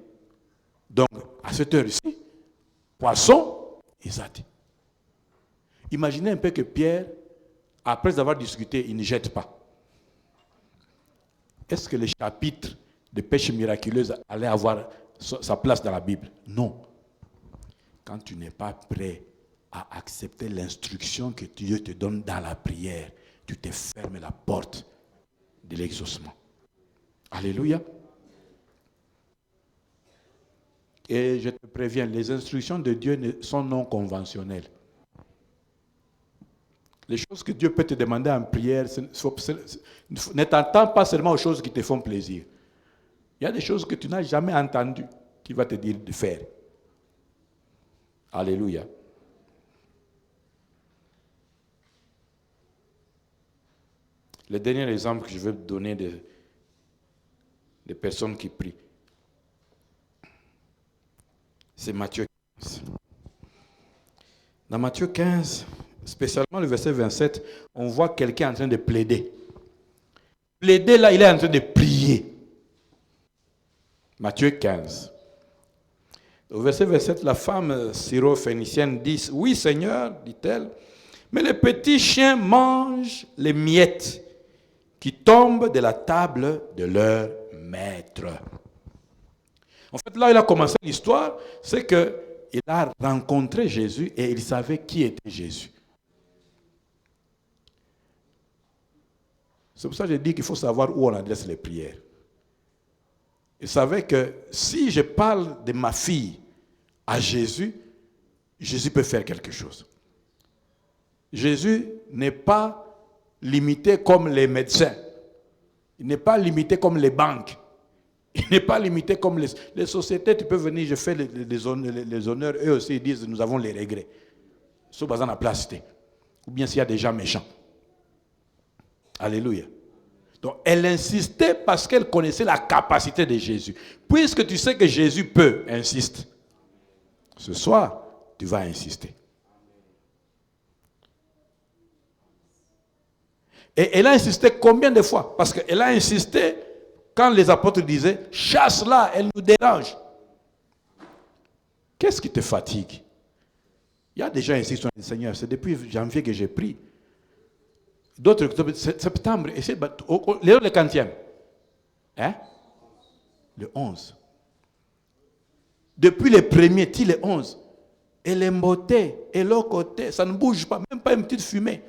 Donc, à cette heure-ci, poisson, ils attirent. Imaginez un peu que Pierre, après avoir discuté, il ne jette pas. Est-ce que le chapitre de pêche miraculeuse allait avoir sa place dans la Bible? Non. Quand tu n'es pas prêt à accepter l'instruction que Dieu te donne dans la prière, tu te fermes la porte de l'exaucement. Alléluia. Et je te préviens, les instructions de Dieu sont non conventionnelles. Les choses que Dieu peut te demander en prière, ne t'attends pas seulement aux choses qui te font plaisir. Il y a des choses que tu n'as jamais entendues qu'il va te dire de faire. Alléluia. Le dernier exemple que je veux donner des personnes qui prient, c'est Matthieu 15. Dans Matthieu 15, spécialement le verset 27, on voit quelqu'un en train de plaider. Plaider là, il est en train de prier. Matthieu 15. Au verset 27, la femme syro-phénicienne dit, oui Seigneur, dit-elle, mais les petits chiens mangent les miettes qui tombent de la table de leur maître. En fait, là, il a commencé l'histoire, c'est qu'il a rencontré Jésus et il savait qui était Jésus. C'est pour ça que je dis qu'il faut savoir où on adresse les prières. Il savait que si je parle de ma fille à Jésus, Jésus peut faire quelque chose. Jésus n'est pas limité comme les médecins. Il n'est pas limité comme les banques. Il n'est pas limité comme les sociétés. Tu peux venir, je fais les honneurs. Eux aussi, ils disent, nous avons les regrets. Sauf dans la place. Ou bien s'il y a des gens méchants. Alléluia. Donc, elle insistait parce qu'elle connaissait la capacité de Jésus. Puisque tu sais que Jésus peut, insiste. Ce soir, tu vas insister. Et elle a insisté combien de fois? Parce qu'elle a insisté quand les apôtres disaient, chasse-la, elle nous dérange. Qu'est-ce qui te fatigue? Il y a des gens ici qui sont dit, Seigneur, c'est depuis janvier que j'ai pris. D'autres, septembre, et c'est le quantième? Hein? Le 11. Depuis le premier, le 11. Elle est montée, et l'autre côté, ça ne bouge pas, même pas une petite fumée.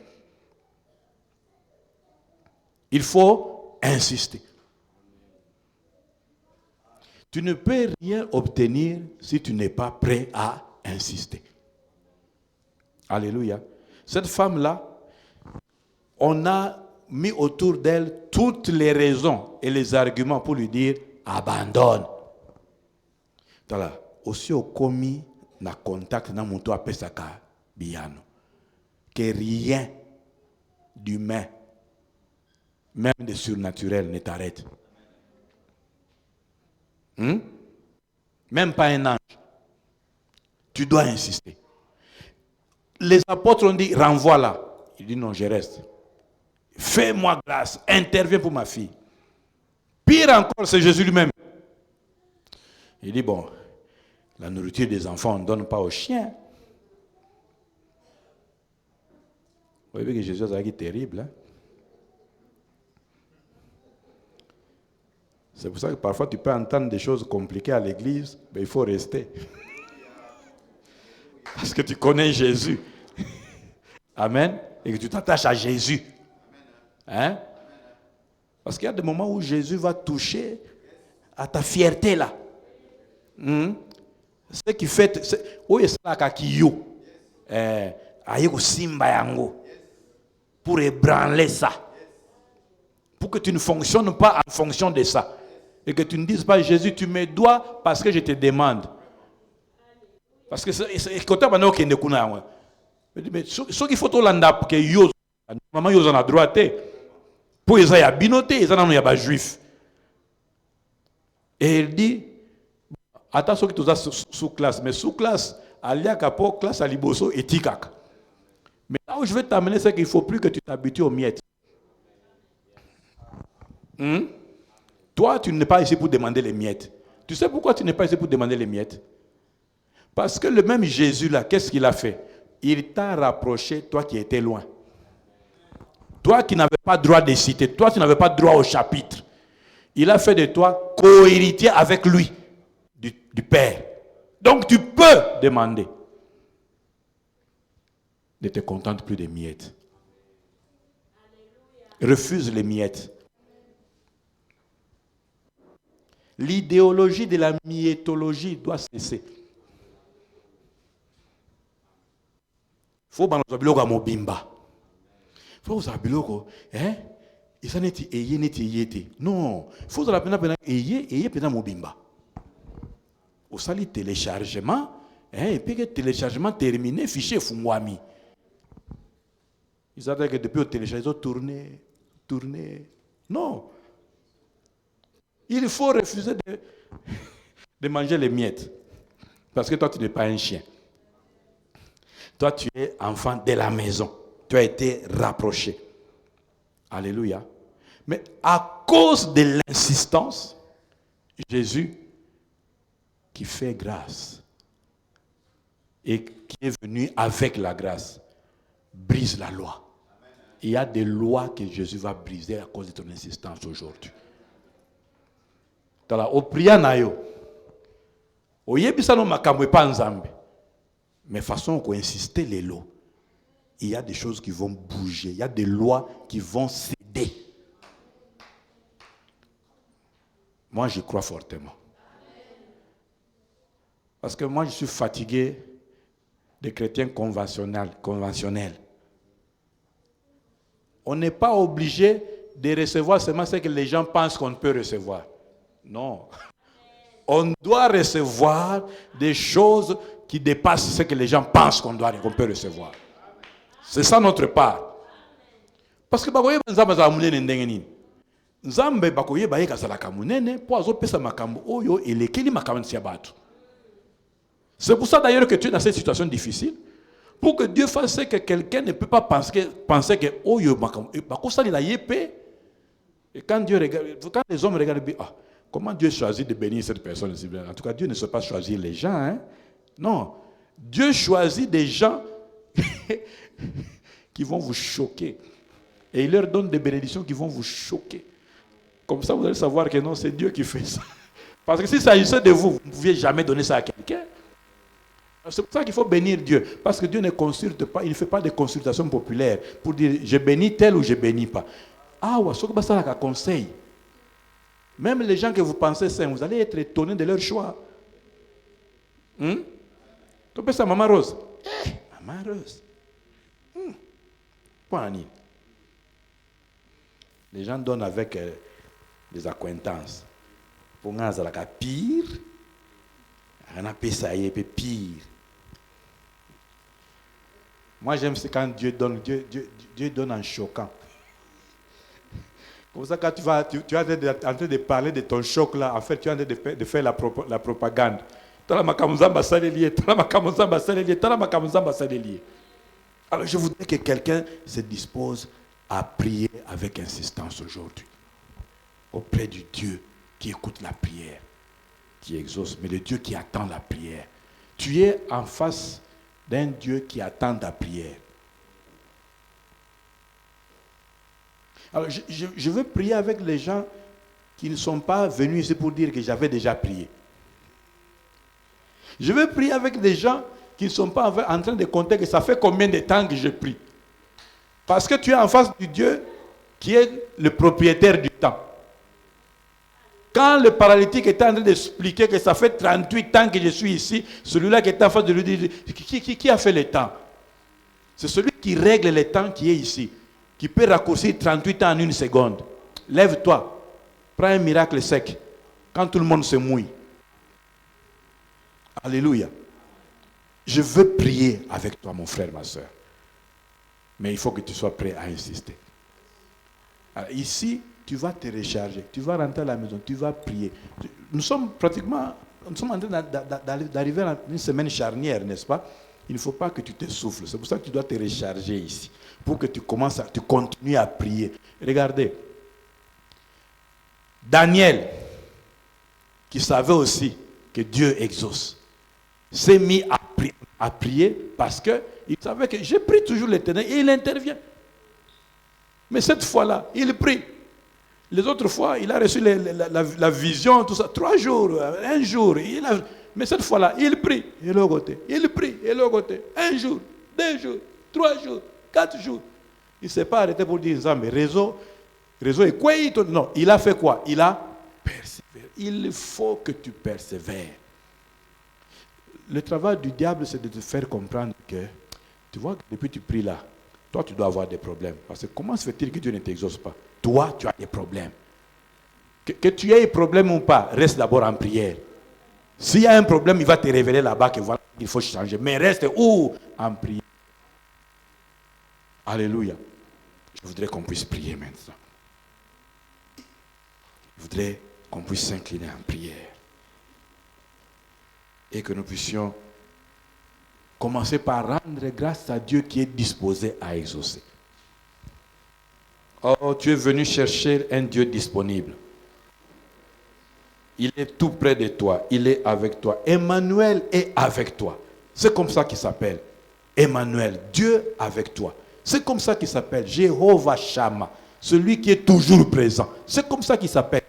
Il faut insister. Tu ne peux rien obtenir si tu n'es pas prêt à insister. Alléluia. Cette femme-là, on a mis autour d'elle toutes les raisons et les arguments pour lui dire abandonne. Voilà. Aussi au commis na contact na monto appelle ça biano. Que rien d'humain, même de surnaturel, ne t'arrête. Même pas un ange. Tu dois insister. Les apôtres ont dit renvoie-la. Il dit non, je reste. Fais-moi grâce, interviens pour ma fille. Pire encore, c'est Jésus lui-même. Il dit bon, la nourriture des enfants, on ne donne pas aux chiens. Vous voyez que Jésus est terrible. Hein? C'est pour ça que parfois tu peux entendre des choses compliquées à l'église, mais il faut rester. Parce que tu connais Jésus. Amen. Et que tu t'attaches à Jésus. Hein? Parce qu'il y a des moments où Jésus va toucher à ta fierté là. Ce qui fait. Oui, c'est là kakiyo. Ayeko simba yango. Pour ébranler ça. Pour que tu ne fonctionnes pas en fonction de ça. Et que tu ne dises pas, Jésus, tu me dois parce que je te demande. Parce que c'est quand tu as qui ne connaît pas. Mais ce qu'il faut tout l'anda pour que yo, maman yo en a droit. Pour les a binoté, ils en ont pas juif. Et il dit, attention que tu as sous classe, mais sous classe, alia capo classe à liboso et tikak. Mais là où je vais t'amener, c'est qu'il ne faut plus que tu t'habitues aux miettes. Toi, tu n'es pas ici pour demander les miettes. Tu sais pourquoi tu n'es pas ici pour demander les miettes? Parce que le même Jésus là, qu'est-ce qu'il a fait? Il t'a rapproché, toi qui étais loin. Toi qui n'avais pas droit de citer, toi qui n'avais pas droit au chapitre. Il a fait de toi co-héritier avec lui, du Père. Donc tu peux demander. Ne te contente plus des miettes. Refuse les miettes. L'idéologie de la miétologie doit cesser. Il faut que nous soyons mobimba. Il faut que nous soyons non, il faut que nous soyons mobimba. Au sali téléchargement, et puis que téléchargement terminé, fichier fungwami. Ils attendent que depuis le téléchargement, tourner. Non. Il faut refuser de manger les miettes. Parce que toi, tu n'es pas un chien. Toi, tu es enfant de la maison. Tu as été rapproché. Alléluia. Mais à cause de l'insistance, Jésus, qui fait grâce et qui est venu avec la grâce, brise la loi. Il y a des lois que Jésus va briser à cause de ton insistance aujourd'hui. Au priya na yo, au yebisa no makambo pa nzambe. Mais façon qu'on insister les lois, il y a des choses qui vont bouger, il y a des lois qui vont céder. Moi, je crois fortement. Parce que moi, je suis fatigué des chrétiens conventionnels. On n'est pas obligé de recevoir seulement ce que les gens pensent qu'on peut recevoir. Non. On doit recevoir des choses qui dépassent ce que les gens pensent qu'on peut recevoir. C'est ça notre part. Parce que Nzambe bakoye baye kazalaka munene po azopesa makambo oyo elekeli makambo ya batu. C'est pour ça d'ailleurs que tu es dans cette situation difficile, pour que Dieu fasse que quelqu'un ne peut pas penser que oyo makambo bakosa la yepé. Et quand Dieu regarde, quand les hommes regardent, comment Dieu choisit de bénir cette personne? En tout cas, Dieu ne sait pas choisir les gens, hein? Non, Dieu choisit des gens qui vont vous choquer. Et il leur donne des bénédictions qui vont vous choquer. Comme ça, vous allez savoir que non, c'est Dieu qui fait ça. Parce que s'il s'agissait de vous, vous ne pouviez jamais donner ça à quelqu'un. C'est pour ça qu'il faut bénir Dieu. Parce que Dieu ne consulte pas, il ne fait pas de consultation populaire pour dire je bénis tel ou je ne bénis pas. Ça un conseil. Même les gens que vous pensez saints, vous allez être étonnés de leur choix. Tu peux ça, Maman Rose? Maman Rose. Les gens donnent avec des acquaintances. Pour nous, c'est pire. On a pire. Moi, j'aime c'est quand Dieu donne en choquant. Comme ça, quand tu es en train de parler de ton choc là, en fait, tu es en train de faire la propagande. Alors, je voudrais que quelqu'un se dispose à prier avec insistance aujourd'hui. Auprès du Dieu qui écoute la prière, qui exauce, mais le Dieu qui attend la prière. Tu es en face d'un Dieu qui attend ta prière. Alors, je veux prier avec les gens qui ne sont pas venus ici pour dire que j'avais déjà prié. Je veux prier avec des gens qui ne sont pas en train de compter que ça fait combien de temps que je prie. Parce que tu es en face du Dieu qui est le propriétaire du temps. Quand le paralytique était en train d'expliquer que ça fait 38 ans que je suis ici, celui-là qui est en face de lui dit, qui a fait le temps? C'est celui qui règle le temps qui est ici, qui peut raccourcir 38 ans en une seconde. Lève-toi, prends un miracle sec, quand tout le monde se mouille. Alléluia. Je veux prier avec toi, mon frère, ma soeur. Mais il faut que tu sois prêt à insister. Alors ici, tu vas te recharger, tu vas rentrer à la maison, tu vas prier. Nous sommes en train d'arriver à une semaine charnière, n'est-ce pas? Il ne faut pas que tu te souffles. C'est pour ça que tu dois te recharger ici. Pour que tu continues à prier. Regardez. Daniel, qui savait aussi que Dieu exauce, s'est mis à prier parce qu'il savait que je prie toujours l'Éternel et il intervient. Mais cette fois-là, il prie. Les autres fois, il a reçu la vision, tout ça, 3 jours, 1 jour. Mais cette fois-là, il prie. Et l'autre côté, il prie. Et l'autre côté, 1 jour, 2 jours, 3 jours, 4 jours. Il ne s'est pas arrêté pour dire, mais réseau est quoi? Non, il a fait quoi? Il a persévéré. Il faut que tu persévères. Le travail du diable, c'est de te faire comprendre que, tu vois, depuis que tu pries là, toi, tu dois avoir des problèmes. Parce que comment se fait-il que Dieu ne t'exauce pas? Toi, tu as des problèmes. Que tu aies des problèmes ou pas, reste d'abord en prière. S'il y a un problème, il va te révéler là-bas que voilà, il faut changer. Mais reste où? En prière. Alléluia. Je voudrais qu'on puisse prier maintenant. Je voudrais qu'on puisse s'incliner en prière. Et que nous puissions commencer par rendre grâce à Dieu qui est disposé à exaucer. Oh, tu es venu chercher un Dieu disponible. Il est tout près de toi. Il est avec toi. Emmanuel est avec toi. C'est comme ça qu'il s'appelle. Emmanuel, Dieu avec toi. C'est comme ça qu'il s'appelle. Jéhovah Shammah, celui qui est toujours présent. C'est comme ça qu'il s'appelle.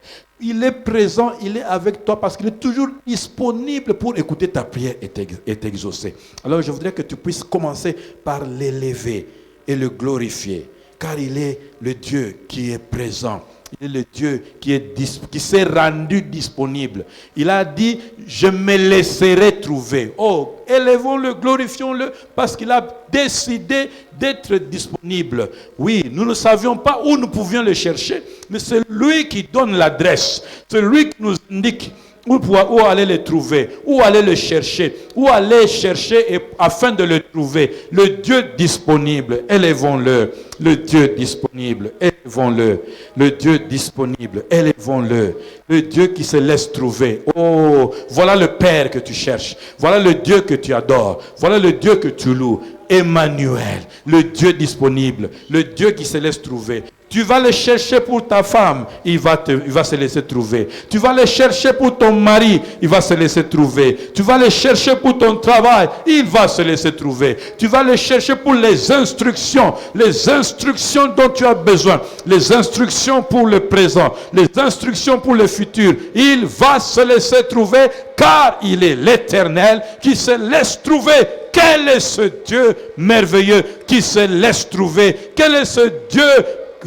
Il est présent, il est avec toi parce qu'il est toujours disponible pour écouter ta prière et t'exaucer. Alors je voudrais que tu puisses commencer par l'élever et le glorifier. Car il est le Dieu qui est présent. Il est le Dieu qui s'est rendu disponible. Il a dit, je me laisserai trouver. Oh, élevons-le, glorifions-le, parce qu'il a décidé d'être disponible. Oui, nous ne savions pas où nous pouvions le chercher, Mais c'est lui qui donne l'adresse. C'est lui qui nous indique où aller les trouver, où aller le chercher, où aller chercher afin de le trouver. Le Dieu disponible, élevons-le. Le Dieu disponible, élevons-le. Le Dieu disponible, élevons-le. Le Dieu qui se laisse trouver. Oh, voilà le Père que tu cherches. Voilà le Dieu que tu adores. Voilà le Dieu que tu loues. Emmanuel, le Dieu disponible, le Dieu qui se laisse trouver. Tu vas le chercher pour ta femme, il va se laisser trouver. Tu vas le chercher pour ton mari, il va se laisser trouver. Tu vas le chercher pour ton travail, il va se laisser trouver. Tu vas le chercher pour les instructions dont tu as besoin, les instructions pour le présent, les instructions pour le futur. Il va se laisser trouver car il est l'Éternel qui se laisse trouver. Quel est ce Dieu merveilleux qui se laisse trouver? Quel est ce Dieu,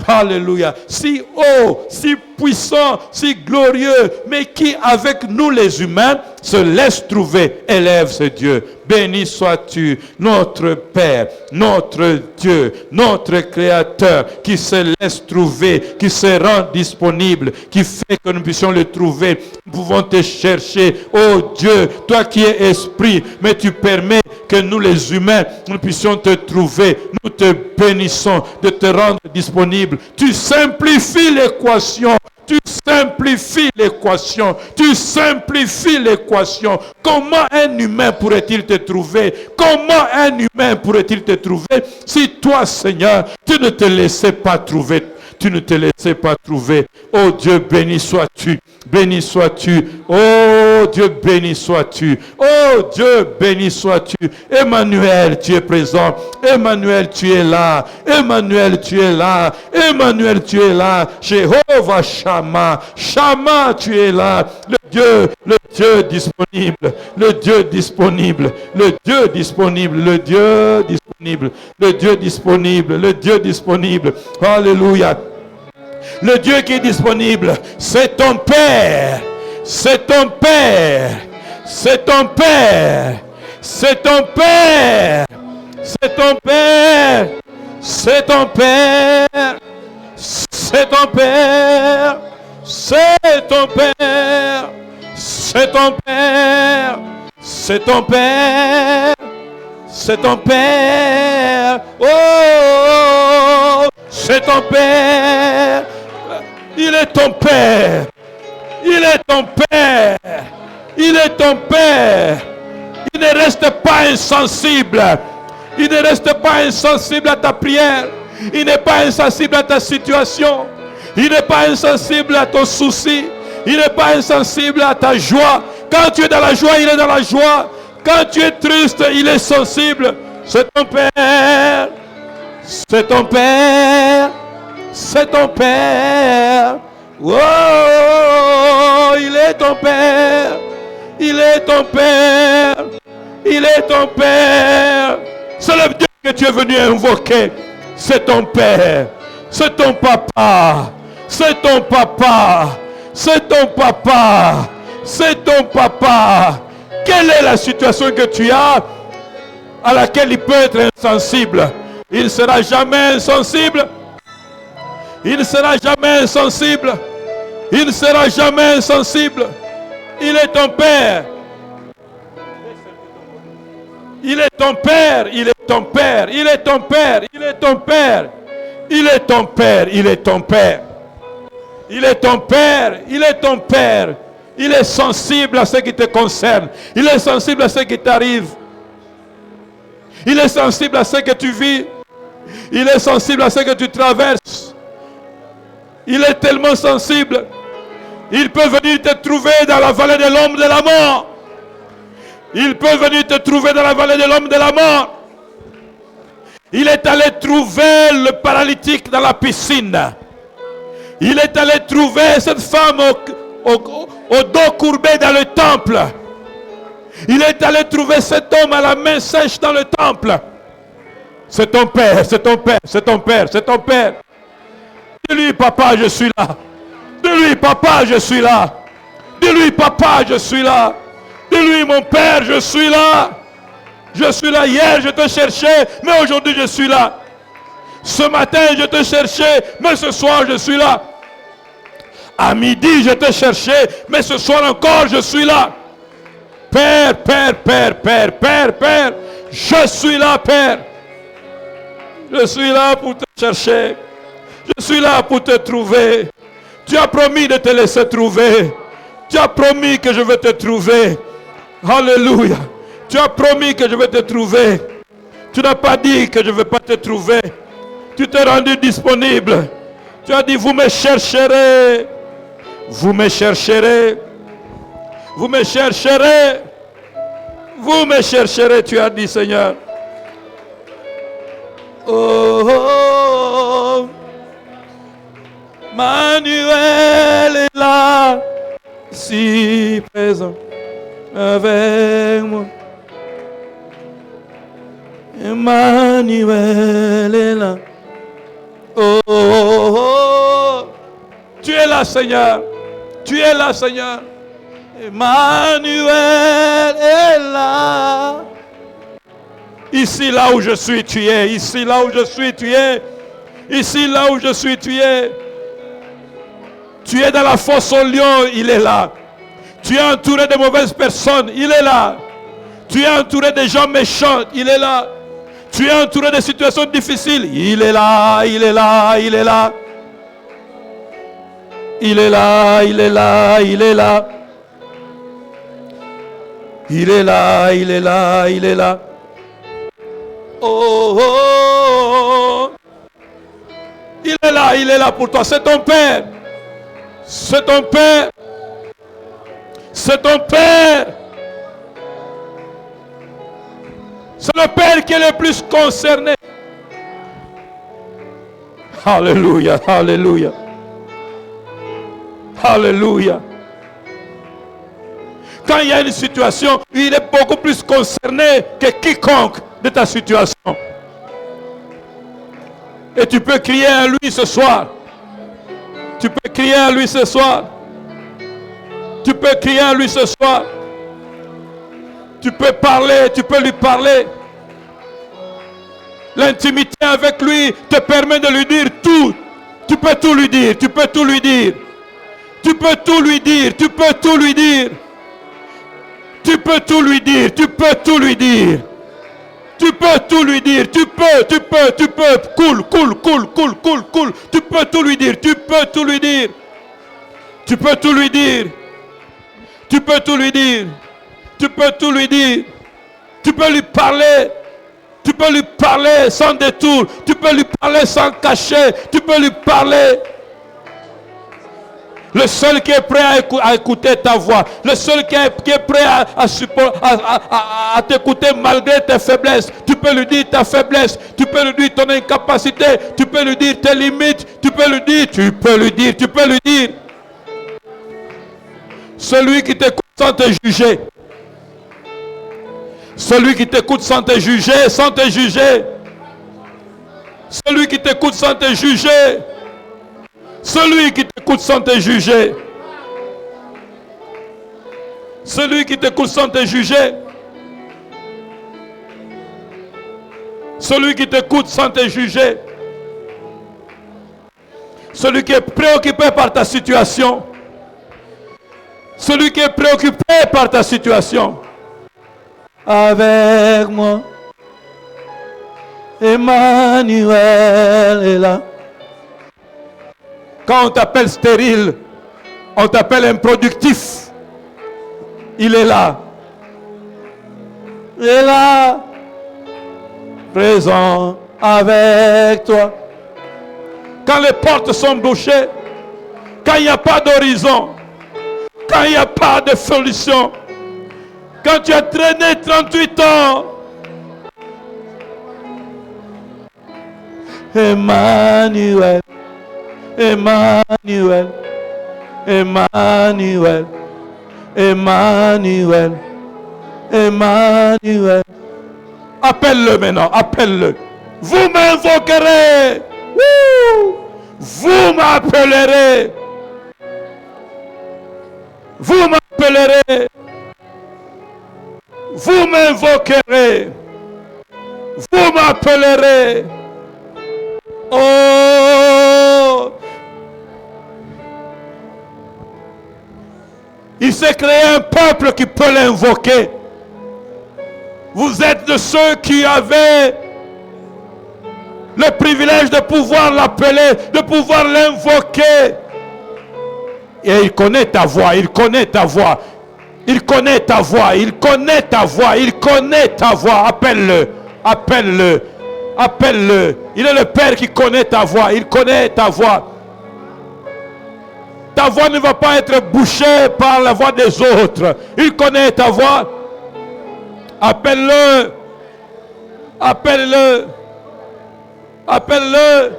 alléluia, si haut, si puissant, si glorieux, mais qui avec nous les humains se laisse trouver? Élève ce Dieu. Béni sois-tu, notre Père, notre Dieu, notre Créateur, qui se laisse trouver, qui se rend disponible, qui fait que nous puissions le trouver. Nous pouvons te chercher, oh Dieu, toi qui es esprit, mais tu permets que nous les humains, nous puissions te trouver. Nous te bénissons de te rendre disponible. Tu simplifies l'équation. Tu simplifies l'équation. Tu simplifies l'équation. Comment un humain pourrait-il te trouver? Comment un humain pourrait-il te trouver si toi, Seigneur, tu ne te laissais pas trouver? Tu ne te laissais pas trouver. Oh Dieu, béni sois-tu. Béni sois-tu. Oh Dieu, béni sois-tu. Oh Dieu, béni sois-tu. Emmanuel, tu es présent. Emmanuel, tu es là. Emmanuel, tu es là. Emmanuel, tu es là. Jéhovah Shammah. Shammah, tu es là. Le Dieu disponible. Le Dieu disponible. Le Dieu disponible. Le Dieu disponible. Le Dieu disponible. Le Dieu disponible. Alléluia. Le Dieu qui est disponible, c'est ton Père. C'est ton Père. C'est ton Père. C'est ton Père. C'est ton Père. C'est ton Père. C'est ton Père. C'est ton Père. C'est ton Père. C'est ton Père. C'est ton Père. Oh, c'est ton Père. Il est ton Père. Il est ton Père. Il est ton Père. Il ne reste pas insensible. Il ne reste pas insensible à ta prière. Il n'est pas insensible à ta situation. Il n'est pas insensible à ton souci. Il n'est pas insensible à ta joie. Quand tu es dans la joie, il est dans la joie. Quand tu es triste, il est sensible. C'est ton Père. C'est ton Père. C'est ton Père. Oh, il est ton Père. Il est ton Père. Il est ton Père. C'est le Dieu que tu es venu invoquer. C'est ton Père. C'est ton papa. C'est ton papa. C'est ton papa. C'est ton papa. Quelle est la situation que tu as à laquelle il peut être insensible? Il ne sera jamais insensible. Il ne sera jamais insensible. Il ne sera jamais insensible. Il est ton Père. Il est ton Père. Il est ton Père. Il est ton Père. Il est ton Père. Il est ton Père. Il est ton Père. Il est ton Père. Il est ton Père. Il est sensible à ce qui te concerne. Il est sensible à ce qui t'arrive. Il est sensible à ce que tu vis. Il est sensible à ce que tu traverses. Il est tellement sensible. Il peut venir te trouver dans la vallée de l'ombre de la mort. Il peut venir te trouver dans la vallée de l'ombre de la mort. Il est allé trouver le paralytique dans la piscine. Il est allé trouver cette femme au dos courbé dans le temple. Il est allé trouver cet homme à la main sèche dans le temple. C'est ton Père, c'est ton Père, c'est ton Père, c'est ton Père. Dis-lui, papa, je suis là. Dis-lui, papa, je suis là. Dis-lui, papa, je suis là. Dis-lui, mon Père, je suis là. Je suis là. Hier, je te cherchais, mais aujourd'hui, je suis là. Ce matin, je te cherchais, mais ce soir, je suis là. À midi, je te cherchais, mais ce soir encore, je suis là. Père, Père, Père, Père, Père, Père, je suis là, Père. Je suis là pour te chercher. Je suis là pour te trouver. Tu as promis de te laisser trouver. Tu as promis que je vais te trouver. Alléluia. Tu as promis que je vais te trouver. Tu n'as pas dit que je ne vais pas te trouver. Tu t'es rendu disponible. Tu as dit, vous me chercherez. Vous me chercherez. Vous me chercherez. Vous me chercherez, tu as dit, Seigneur. Oh, oh, Manuel est là, si présent avec moi. Emmanuel est là. Oh, oh, oh, tu es là, Seigneur. Tu es là, Seigneur. Emmanuel est là. Ici, là où je suis, tu es. Ici, là où je suis, tu es. Ici, là où je suis, tu es. Tu es dans la fosse au lion, il est là. Tu es entouré de mauvaises personnes, il est là. Tu es entouré de gens méchants, il est là. Tu es entouré de situations difficiles, il est là, il est là, il est là. Il est là, il est là, il est là. Il est là, il est là, il est là. Oh, oh, oh. Il est là pour toi. C'est ton Père. C'est ton Père. C'est ton Père. C'est le Père qui est le plus concerné. Alléluia, alléluia. Alléluia. Quand il y a une situation, il est beaucoup plus concerné que quiconque de ta situation. Et tu peux crier à lui ce soir. Tu peux crier à lui ce soir. Tu peux crier à lui ce soir. Tu peux parler, tu peux lui parler. L'intimité avec lui te permet de lui dire tout. Tu peux tout lui dire, tu peux tout lui dire. Tu peux tout lui dire, tu peux tout lui dire. Tu peux tout lui dire, tu peux tout lui dire. Tu peux tout lui dire, tu peux. Cool. Tu peux tout lui dire, tu peux tout lui dire. Tu peux tout lui dire. Tu peux tout lui dire. Tu peux tout lui dire. Tu peux lui parler. Tu peux lui parler sans détour. Tu peux lui parler sans cacher. Tu peux lui parler. Le seul qui est prêt à écouter ta voix. Le seul qui est prêt à t'écouter malgré tes faiblesses. Tu peux lui dire ta faiblesse. Tu peux lui dire ton incapacité. Tu peux lui dire tes limites. Tu peux lui dire. Celui qui t'écoute sans te juger. Celui qui t'écoute sans te juger. Celui qui t'écoute sans te juger. Celui qui t'écoute sans te juger. Celui qui t'écoute sans te juger. Celui qui t'écoute sans te juger. Celui qui est préoccupé par ta situation. Celui qui est préoccupé par ta situation. Avec moi. Emmanuel est là. Quand on t'appelle stérile, on t'appelle improductif. Il est là. Il est là. Présent avec toi. Quand les portes sont bouchées, quand il n'y a pas d'horizon, quand il n'y a pas de solution, quand tu as traîné 38 ans, Emmanuel. Emmanuel, Emmanuel, Emmanuel, Emmanuel. Appelle-le maintenant, appelle-le. Vous m'invoquerez. Vous m'appellerez. Vous m'appellerez. Vous m'invoquerez. Vous m'appellerez. Oh, Il s'est créé un peuple qui peut l'invoquer. Vous êtes de ceux qui avaient le privilège de pouvoir l'appeler, de pouvoir l'invoquer. Et il connaît ta voix, il connaît ta voix. Il connaît ta voix, il connaît ta voix, il connaît ta voix. Appelle-le, appelle-le, appelle-le. Il est le Père qui connaît ta voix, il connaît ta voix. Ta voix ne va pas être bouchée par la voix des autres. Il connaît ta voix. Appelle-le, appelle-le, appelle-le.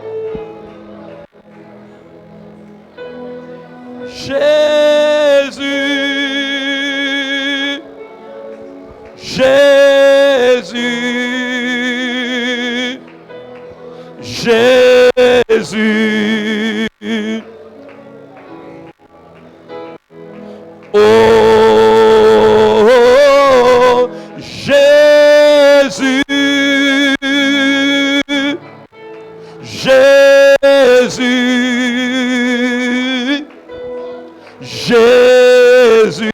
Jésus, Jésus, Jésus. Oh, Jésus, Jésus, Jésus.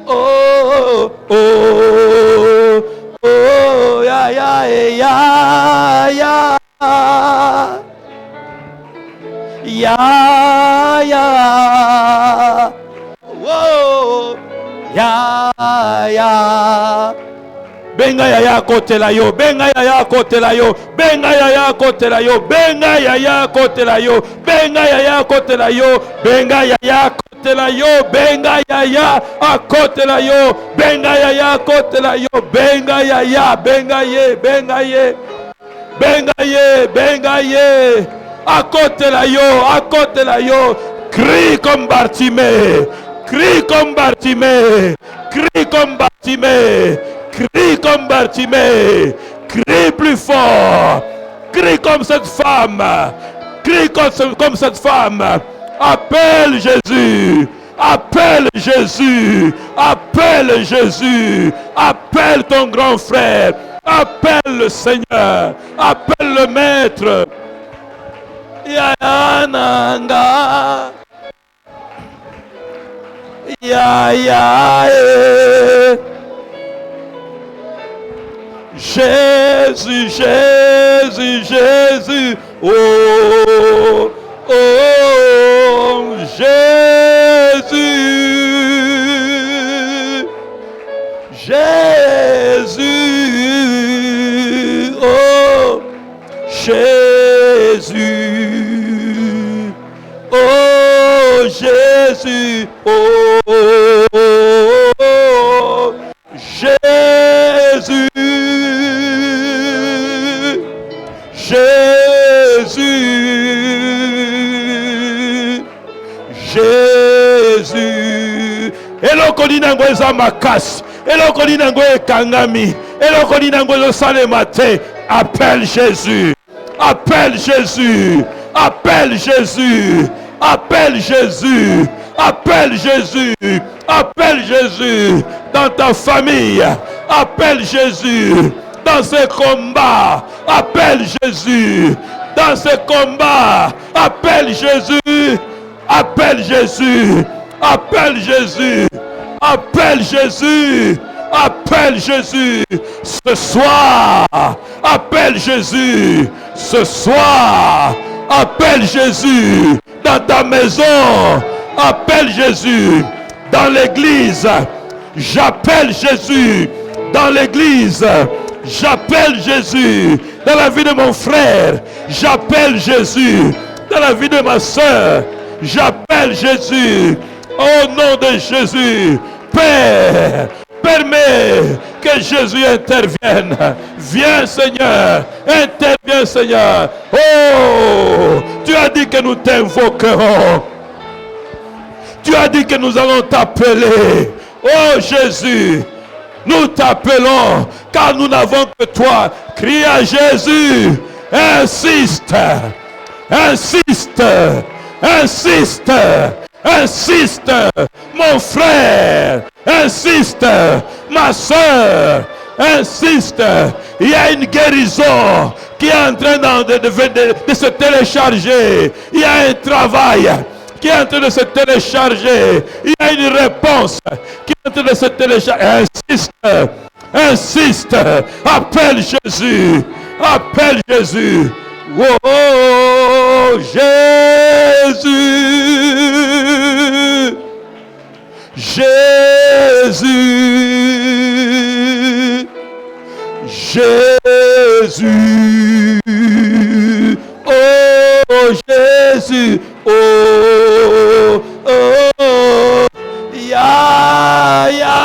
Oh, oh, oh, ya, ya, ya, ya. Ya, ya. Whoa. Ya, ya. Benga ya ya kote la yo, benga ya ya kote la yo, benga ya ya kote la yo, benga ya ya kote la yo, benga ya ya kote la yo, benga ya ya kote la yo, benga ya ya kote la yo, benga ya ya kote la yo, benga ya ya, benga ye, benga ye, benga ye, benga ye, à côté la yo, crie comme Bartimée, crie comme Bartimée, crie comme Bartimée. Crie comme Bartimée, crie plus fort, crie comme cette femme, crie comme cette femme. Appelle Jésus, appelle Jésus, appelle Jésus, appelle ton grand frère, appelle le Seigneur, appelle le Maître. Yananga, ya ya. Jésus, Jésus, Jésus, oh, oh, Jésus, Jésus, oh, Jésus, oh, Jésus, oh, Jésus. Jésus, Jésus. Eloko linango eza makasi, eloko linango ekangami, eloko linango ezosalema te. Appelle Jésus, appelle Jésus, appelle Jésus, appelle Jésus, appelle Jésus, appelle Jésus dans ta famille, appelle Jésus. Dans ces combats, appelle Jésus. Dans ces combats, appelle Jésus. Appelle Jésus. Appelle Jésus. Appelle Jésus. Appelle Jésus. Ce soir, appelle Jésus. Ce soir, appelle Jésus. Dans ta maison, appelle Jésus. Dans l'église, j'appelle Jésus. Dans l'église, j'appelle Jésus dans la vie de mon frère. J'appelle Jésus dans la vie de ma soeur. J'appelle Jésus au nom de Jésus. Père, permets que Jésus intervienne. Viens Seigneur, interviens Seigneur. Oh, tu as dit que nous t'invoquerons. Tu as dit que nous allons t'appeler. Oh Jésus, nous t'appelons car nous n'avons que toi. Crie à Jésus. Insiste. Insiste. Insiste. Insiste. Mon frère. Insiste. Ma soeur. Insiste. Il y a une guérison qui est en train de se télécharger. Il y a un travail qui qui est en train de se télécharger. Il y a une réponse qui est en train de se télécharger. Insiste. Appelle Jésus. Appelle Jésus. Oh, Jésus. Jésus. Jésus. Oh, Jésus. Oh, oh, oh. Ya, ya.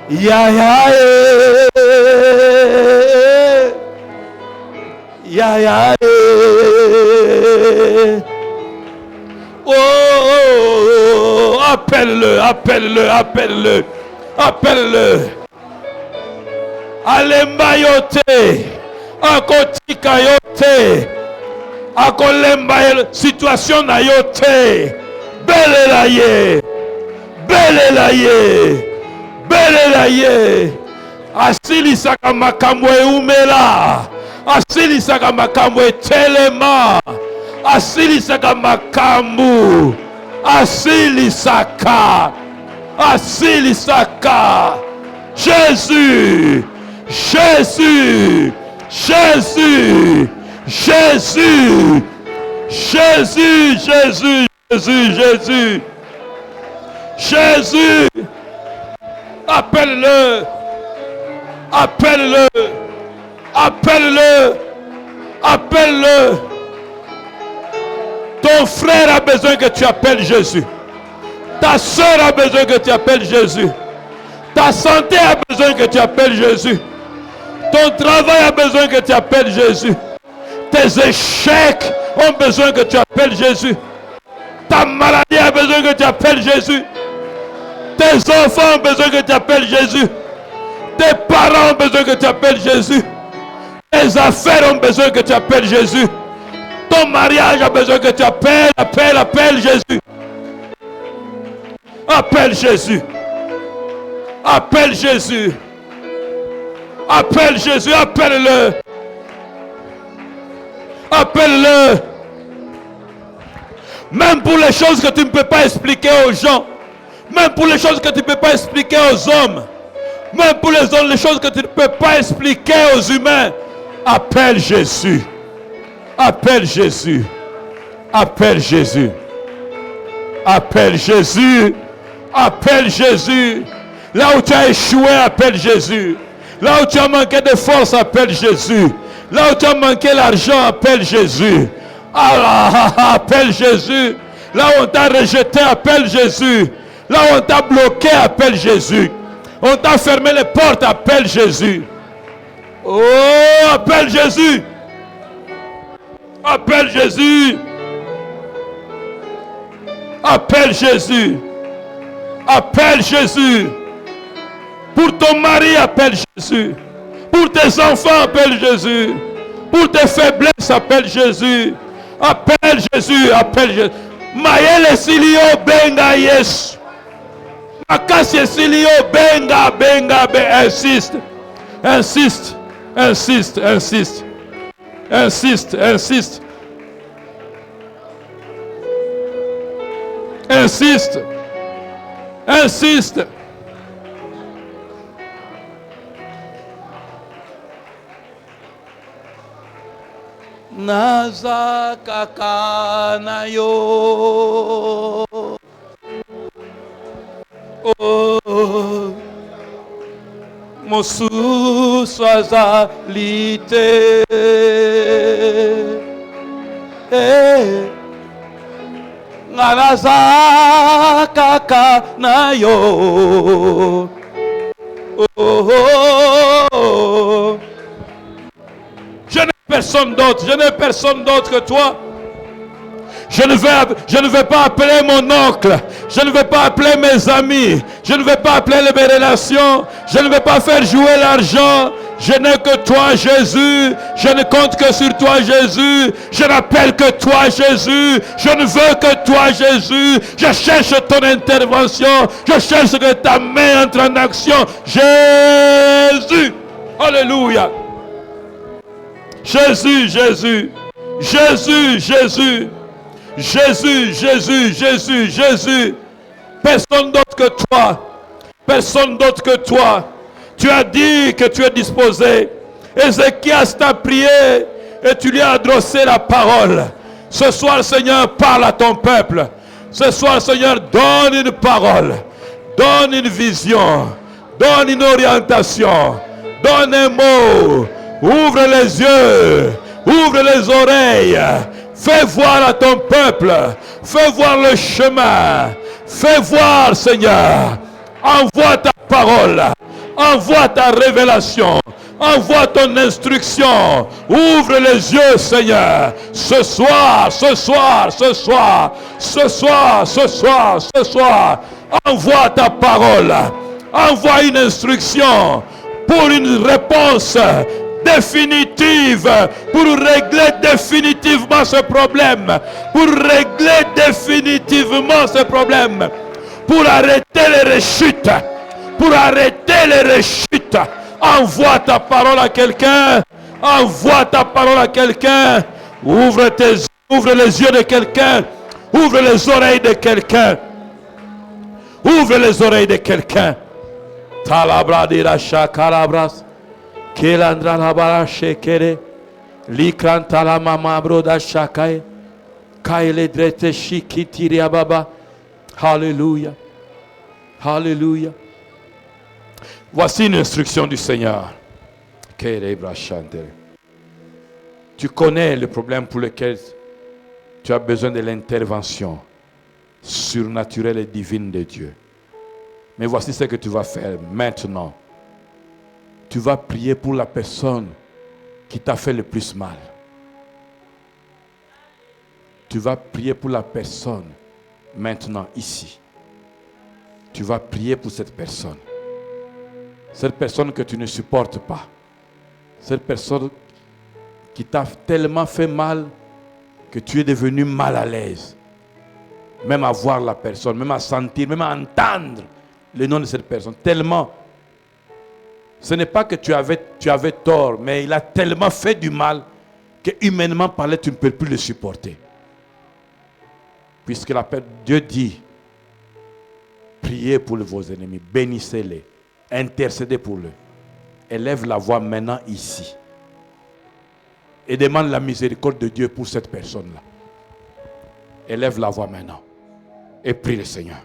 Ya, ya, ya, ya, oh, appelle-le, appelle-le, appelle-le, appelle-le. Alemba yote, akotika yote, akolemba situation na yote, belela ye, belela ye. Belela ye, asilisaka makambo eumela, asilisaka makambo etelema, asilisaka makambo, asilisaka, Jésus, Jésus, Jésus, Jésus, Jésus, Jésus, Jésus, Jésus, Jésus. Appelle-le, appelle-le, appelle-le, appelle-le. Ton frère a besoin que tu appelles Jésus. Ta soeur a besoin que tu appelles Jésus. Ta santé a besoin que tu appelles Jésus. Ton travail a besoin que tu appelles Jésus. Tes échecs ont besoin que tu appelles Jésus. Ta maladie a besoin que tu appelles Jésus. Tes enfants ont besoin que tu appelles Jésus. Tes parents ont besoin que tu appelles Jésus. Tes affaires ont besoin que tu appelles Jésus. Ton mariage a besoin que tu appelles, appelle Jésus. Appelle Jésus. Appelle Jésus. Appelle Jésus, appelle-le. Appelle-le. Même pour les choses que tu ne peux pas expliquer aux gens. Même pour les choses que tu ne peux pas expliquer aux hommes. Même pour les choses que tu ne peux pas expliquer aux humains. Appelle Jésus. Appelle Jésus. Appelle Jésus. Appelle Jésus. Appelle Jésus. Là où tu as échoué, appelle Jésus. Là où tu as manqué de force, appelle Jésus. Là où tu as manqué l'argent, appelle Jésus. Appelle Jésus. Là où on t'a rejeté, appelle Jésus. Là où on t'a bloqué, appelle Jésus. On t'a fermé les portes, appelle Jésus. Oh, appelle Jésus. Appelle Jésus. Appelle Jésus. Appelle Jésus. Pour ton mari, appelle Jésus. Pour tes enfants, appelle Jésus. Pour tes faiblesses, appelle Jésus. Appelle Jésus, appelle Jésus. Maëlle Silio benga yes. Makasi Silio benga. Insiste. Insiste. Insiste. Insiste. Insiste. Insiste. Insiste. Insiste. Naza kakana yo. Oh, mosu swazalite. Naza kakana yo. Oh. Personne d'autre, je n'ai personne d'autre que toi. Je ne vais pas appeler mon oncle, je ne vais pas appeler mes amis, je ne vais pas appeler mes relations, je ne vais pas faire jouer l'argent. Je n'ai que toi, Jésus. Je ne compte que sur toi, Jésus. Je n'appelle que toi, Jésus. Je ne veux que toi, Jésus. Je cherche ton intervention. Je cherche que ta main entre en action. Jésus. Alléluia. Jésus, Jésus, Jésus, Jésus. Jésus, Jésus, Jésus, Jésus. Personne d'autre que toi. Personne d'autre que toi. Tu as dit que tu es disposé. Ézéchias t'a prié et tu lui as adressé la parole. Ce soir, Seigneur, parle à ton peuple. Ce soir, Seigneur, donne une parole. Donne une vision. Donne une orientation. Donne un mot. Ouvre les yeux. Ouvre les oreilles. Fais voir à ton peuple. Fais voir le chemin. Fais voir, Seigneur. Envoie ta parole. Envoie ta révélation. Envoie ton instruction. Ouvre les yeux, Seigneur. Ce soir, ce soir, ce soir, ce soir, ce soir, ce soir. Envoie ta parole. Envoie une instruction pour une réponse définitive, pour régler définitivement ce problème, pour régler définitivement ce problème, pour arrêter les rechutes, pour arrêter les rechutes. Envoie ta parole à quelqu'un, envoie ta parole à quelqu'un, ouvre les yeux de quelqu'un, ouvre les oreilles de quelqu'un, ouvre les oreilles de quelqu'un. Talabra diracha calabras. Kelandra la bara shekere, likranta la mama broda shakai, kaile drete shikitiri ababa. Alléluia, alléluia. Voici une instruction du Seigneur. Tu connais le problème pour lequel tu as besoin de l'intervention surnaturelle et divine de Dieu. Mais voici ce que tu vas faire maintenant. Tu vas prier pour la personne qui t'a fait le plus mal. Tu vas prier pour la personne maintenant ici. Tu vas prier pour cette personne. Cette personne que tu ne supportes pas. Cette personne qui t'a tellement fait mal que tu es devenu mal à l'aise. Même à voir la personne, même à sentir, même à entendre le nom de cette personne. Tellement. Ce n'est pas que tu avais tort, mais il a tellement fait du mal que humainement parlé, tu ne peux plus le supporter. Puisque Dieu dit, priez pour vos ennemis, bénissez-les, intercédez pour eux. Élève la voix maintenant ici. Et demande la miséricorde de Dieu pour cette personne-là. Élève la voix maintenant. Et prie le Seigneur.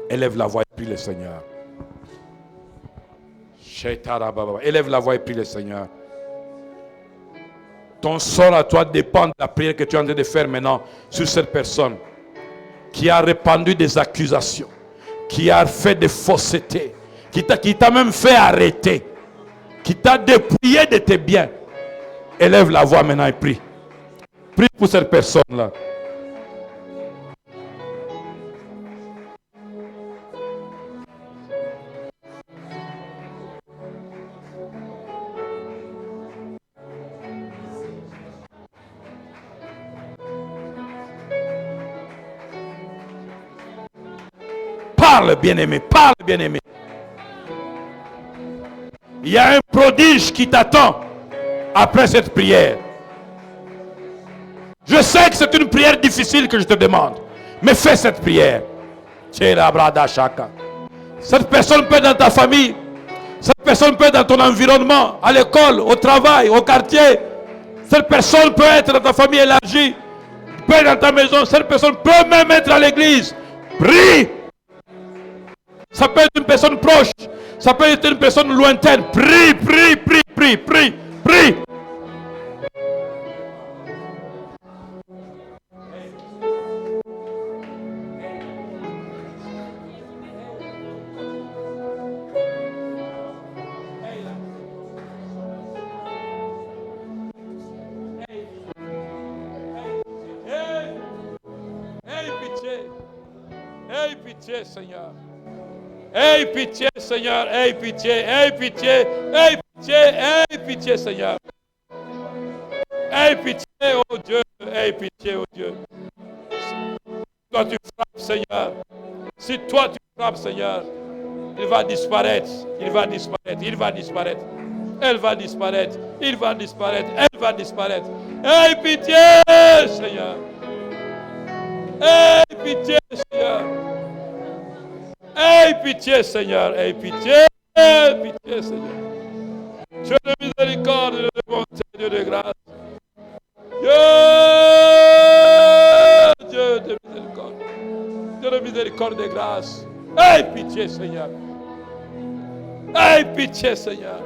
Élève la voix et prie le Seigneur. Élève la voix et prie le Seigneur. Ton sort à toi dépend de la prière que tu es en train de faire maintenant sur cette personne qui a répandu des accusations, qui a fait des faussetés, qui t'a même fait arrêter, qui t'a dépouillé de tes biens. Élève la voix maintenant et prie. Prie pour cette personne-là. Parle, bien-aimé, parle, bien-aimé. Il y a un prodige qui t'attend après cette prière. Je sais que c'est une prière difficile que je te demande, mais fais cette prière. Cette personne peut être dans ta famille, cette personne peut être dans ton environnement, à l'école, au travail, au quartier. Cette personne peut être dans ta famille élargie, peut être dans ta maison, cette personne peut même être à l'église. Prie. Ça peut être une personne proche, ça peut être une personne lointaine. Prie, prie, prie, prie, prie, prie. Aie pitié, Seigneur. Aie pitié, Seigneur. Aie pitié, aie pitié, aie pitié, aie pitié, Seigneur. Aie pitié, oh Dieu. Aie pitié, oh Dieu. Si toi tu frappes, Seigneur. Si toi tu frappes, Seigneur, il va disparaître. Il va disparaître. Il va disparaître. Elle va disparaître. Il va disparaître. Elle va disparaître. Aie pitié, Seigneur. Aie pitié, Seigneur. Aie pitié, Seigneur. Aie pitié. Pitié, Seigneur. Dieu de miséricorde, Dieu de bonté, Dieu de grâce. Dieu de miséricorde. Dieu de miséricorde et de grâce. Aie pitié, Seigneur. Aie pitié, Seigneur.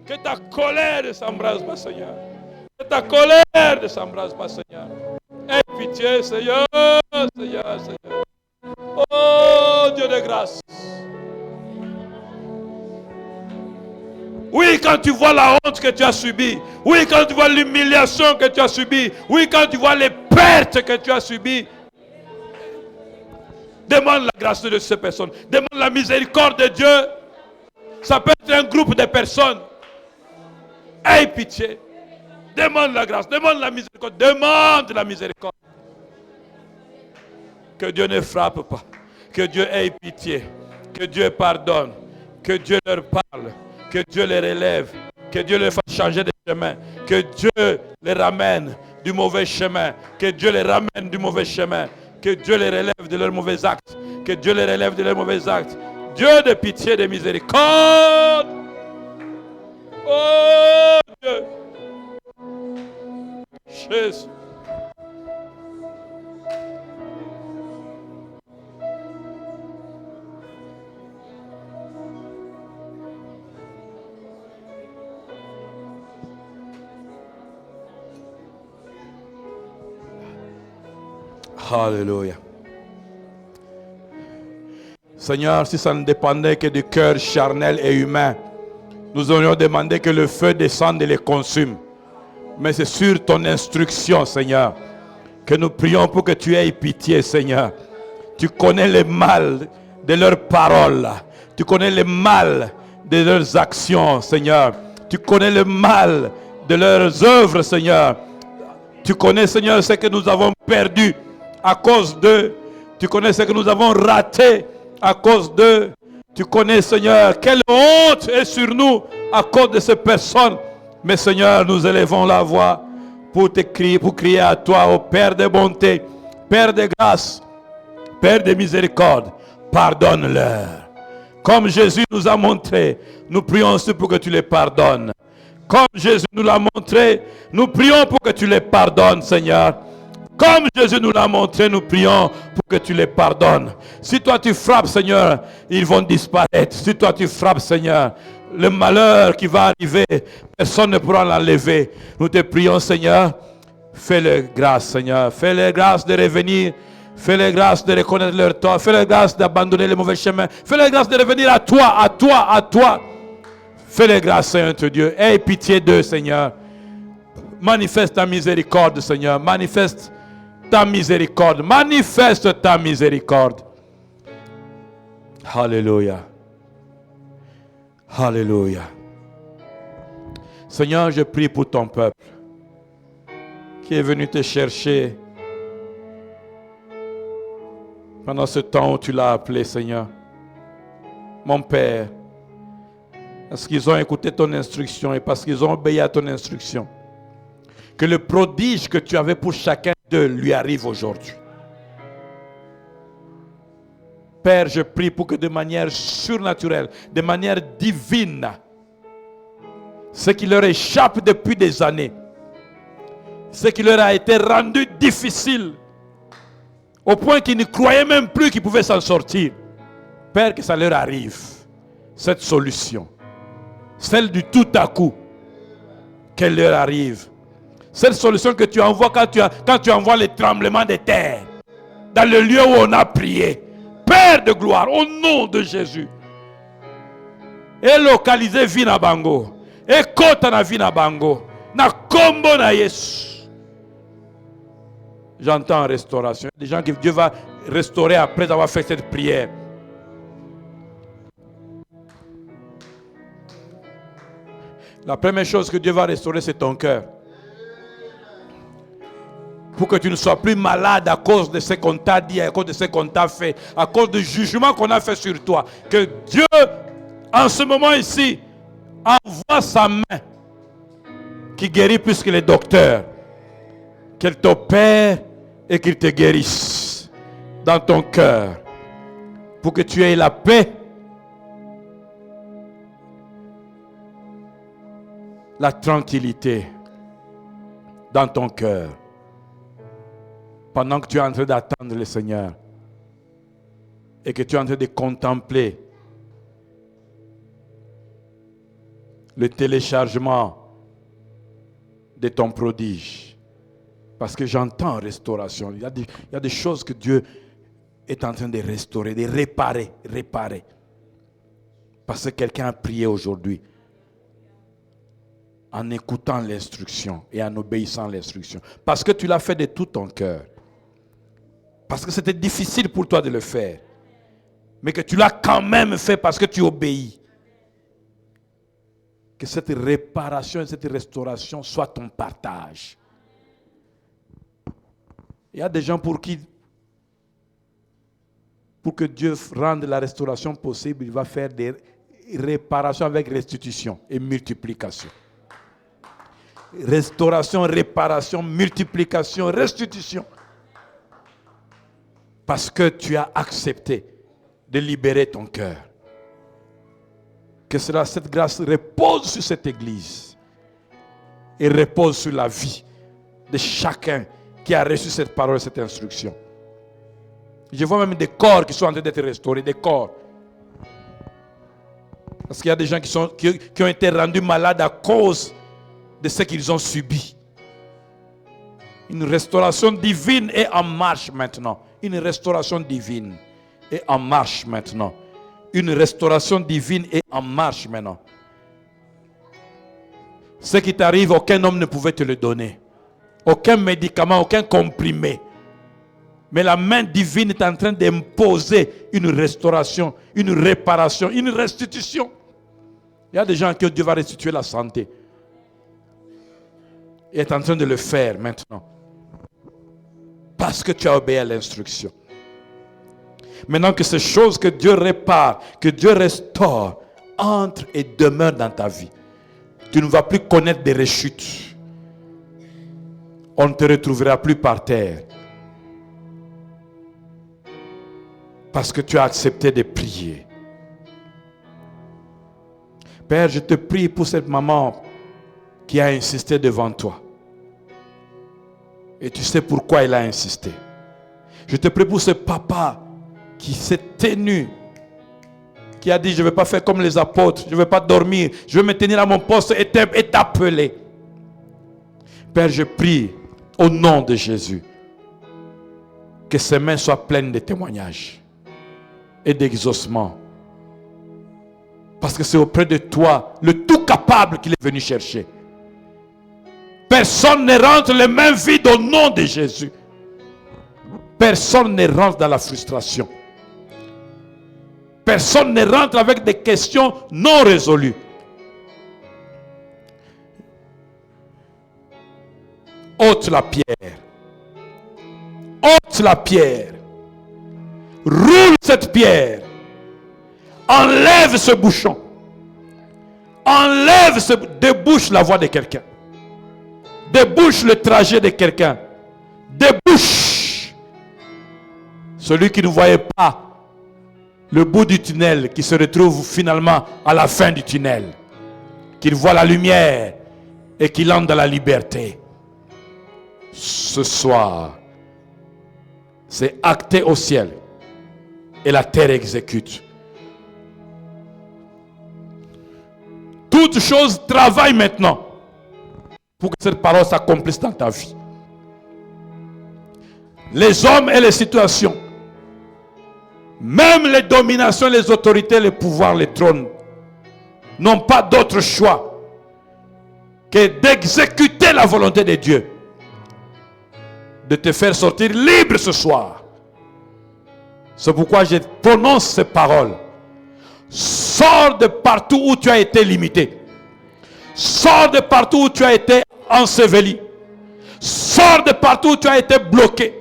Que ta colère ne s'embrase pas, Seigneur. Que ta colère ne s'embrase pas, Seigneur. Aie pitié, Seigneur. Seigneur, Seigneur. Oh, Dieu de grâce. Oui, quand tu vois la honte que tu as subie. Oui, quand tu vois l'humiliation que tu as subie. Oui, quand tu vois les pertes que tu as subies. Demande la grâce de ces personnes. Demande la miséricorde de Dieu. Ça peut être un groupe de personnes. Aie pitié. Demande la grâce. Demande la miséricorde. Demande la miséricorde. Que Dieu ne frappe pas. Que Dieu ait pitié. Que Dieu pardonne. Que Dieu leur parle. Que Dieu les relève. Que Dieu les fasse changer de chemin. Que Dieu les ramène du mauvais chemin. Que Dieu les ramène du mauvais chemin. Que Dieu les relève de leurs mauvais actes. Que Dieu les relève de leurs mauvais actes. Dieu de pitié et de miséricorde. Oh Dieu. Jésus. Alléluia. Seigneur, si ça ne dépendait que du cœur charnel et humain, nous aurions demandé que le feu descende et les consume. Mais c'est sur ton instruction, Seigneur, que nous prions pour que tu aies pitié, Seigneur. Tu connais le mal de leurs paroles. Tu connais le mal de leurs actions, Seigneur. Tu connais le mal de leurs œuvres, Seigneur. Tu connais, Seigneur, ce que nous avons perdu à cause d'eux. Tu connais ce que nous avons raté à cause d'eux. Tu connais, Seigneur, quelle honte est sur nous à cause de ces personnes. Mais Seigneur, nous élevons la voix pour te crier, pour crier à toi, ô Père de bonté, Père de grâce, Père de miséricorde, pardonne-leur. Comme Jésus nous a montré, nous prions aussi pour que tu les pardonnes. Comme Jésus nous l'a montré, nous prions pour que tu les pardonnes, Seigneur. Comme Jésus nous l'a montré, nous prions pour que tu les pardonnes. Si toi tu frappes, Seigneur, ils vont disparaître. Si toi tu frappes, Seigneur, le malheur qui va arriver, personne ne pourra l'enlever. Nous te prions, Seigneur, fais-le grâce, Seigneur. Fais-le grâce de revenir. Fais-le grâce de reconnaître leur tort. Fais-le grâce d'abandonner les mauvais chemins. Fais-le grâce de revenir à toi, à toi, à toi. Fais-le grâce, Seigneur Dieu. Aie pitié d'eux, Seigneur. Manifeste ta miséricorde, Seigneur. Manifeste ta miséricorde. Manifeste ta miséricorde. Alléluia. Alléluia. Seigneur, je prie pour ton peuple qui est venu te chercher pendant ce temps où tu l'as appelé, Seigneur. Mon Père, parce qu'ils ont écouté ton instruction et parce qu'ils ont obéi à ton instruction, que le prodige que tu avais pour chacun d'eux lui arrive aujourd'hui. Père, je prie pour que de manière surnaturelle, de manière divine, ce qui leur échappe depuis des années, ce qui leur a été rendu difficile, au point qu'ils ne croyaient même plus qu'ils pouvaient s'en sortir. Père, que ça leur arrive, cette solution, celle du tout à coup, qu'elle leur arrive. Cette solution que tu envoies quand tu envoies les tremblements de terre, dans le lieu où on a prié. Père de gloire, au nom de Jésus. Et localiser Vina Bango. Et kota na Vina Bango. Na kombo na Yesu. J'entends restauration. Des gens que Dieu va restaurer après avoir fait cette prière. La première chose que Dieu va restaurer, c'est ton cœur. Pour que tu ne sois plus malade à cause de ce qu'on t'a dit, à cause de ce qu'on t'a fait, à cause du jugement qu'on a fait sur toi. Que Dieu, en ce moment ici, envoie Envoie sa main qui guérit plus que les docteurs. Qu'elle t'opère et qu'il te guérisse dans ton cœur. Pour que tu aies la paix, la tranquillité dans ton cœur. Pendant que tu es en train d'attendre le Seigneur et que tu es en train de contempler le téléchargement de ton prodige. Parce que j'entends restauration. Il y a des choses que Dieu est en train de restaurer, de réparer. Parce que quelqu'un a prié aujourd'hui en écoutant l'instruction et en obéissant à l'instruction. Parce que tu l'as fait de tout ton cœur. Parce que c'était difficile pour toi de le faire. Mais que tu l'as quand même fait parce que tu obéis. Que cette réparation et cette restauration soit ton partage. Il y a des gens pour qui, pour que Dieu rende la restauration possible, il va faire des réparations avec restitution et multiplication. Restauration, réparation, multiplication, restitution. Parce que tu as accepté de libérer ton cœur. Que cette grâce repose sur cette église et repose sur la vie de chacun qui a reçu cette parole, cette instruction. Je vois même des corps qui sont en train d'être restaurés, des corps. Parce qu'il y a des gens qui ont été rendus malades à cause de ce qu'ils ont subi. Une restauration divine est en marche maintenant. Une restauration divine est en marche maintenant. Une restauration divine est en marche maintenant. Ce qui t'arrive, aucun homme ne pouvait te le donner. Aucun médicament, aucun comprimé. Mais la main divine est en train d'imposer une restauration, une réparation, une restitution. Il y a des gens que Dieu va restituer la santé. Il est en train de le faire maintenant. Parce que tu as obéi à l'instruction. Maintenant que ces choses que Dieu répare, que Dieu restaure, entrent et demeurent dans ta vie. Tu ne vas plus connaître des rechutes. On ne te retrouvera plus par terre. Parce que tu as accepté de prier. Père, je te prie pour cette maman qui a insisté devant toi. Et tu sais pourquoi elle a insisté. Je te prie pour ce papa qui s'est tenu, qui a dit, je ne vais pas faire comme les apôtres, je ne vais pas dormir, je vais me tenir à mon poste et t'appeler. Père, je prie au nom de Jésus que ses mains soient pleines de témoignages et d'exaucement. Parce que c'est auprès de toi, le tout capable, qu'il est venu chercher. Personne ne rentre les mains vides au nom de Jésus. Personne ne rentre dans la frustration. Personne ne rentre avec des questions non résolues. Ôte la pierre. Ôte la pierre. Roule cette pierre. Enlève ce bouchon. Débouche la voix de quelqu'un. Débouche le trajet de quelqu'un. Débouche celui qui ne voyait pas le bout du tunnel, qui se retrouve finalement à la fin du tunnel. Qu'il voit la lumière et qu'il entre dans la liberté. Ce soir, c'est acté au ciel et la terre exécute. Toute chose travaille maintenant pour que cette parole s'accomplisse dans ta vie. Les hommes et les situations, même les dominations, les autorités, les pouvoirs, les trônes, n'ont pas d'autre choix que d'exécuter la volonté de Dieu, de te faire sortir libre ce soir. C'est pourquoi je prononce ces paroles. Sors de partout où tu as été limité. Sors de partout où tu as été enseveli. Sors de partout où tu as été bloqué.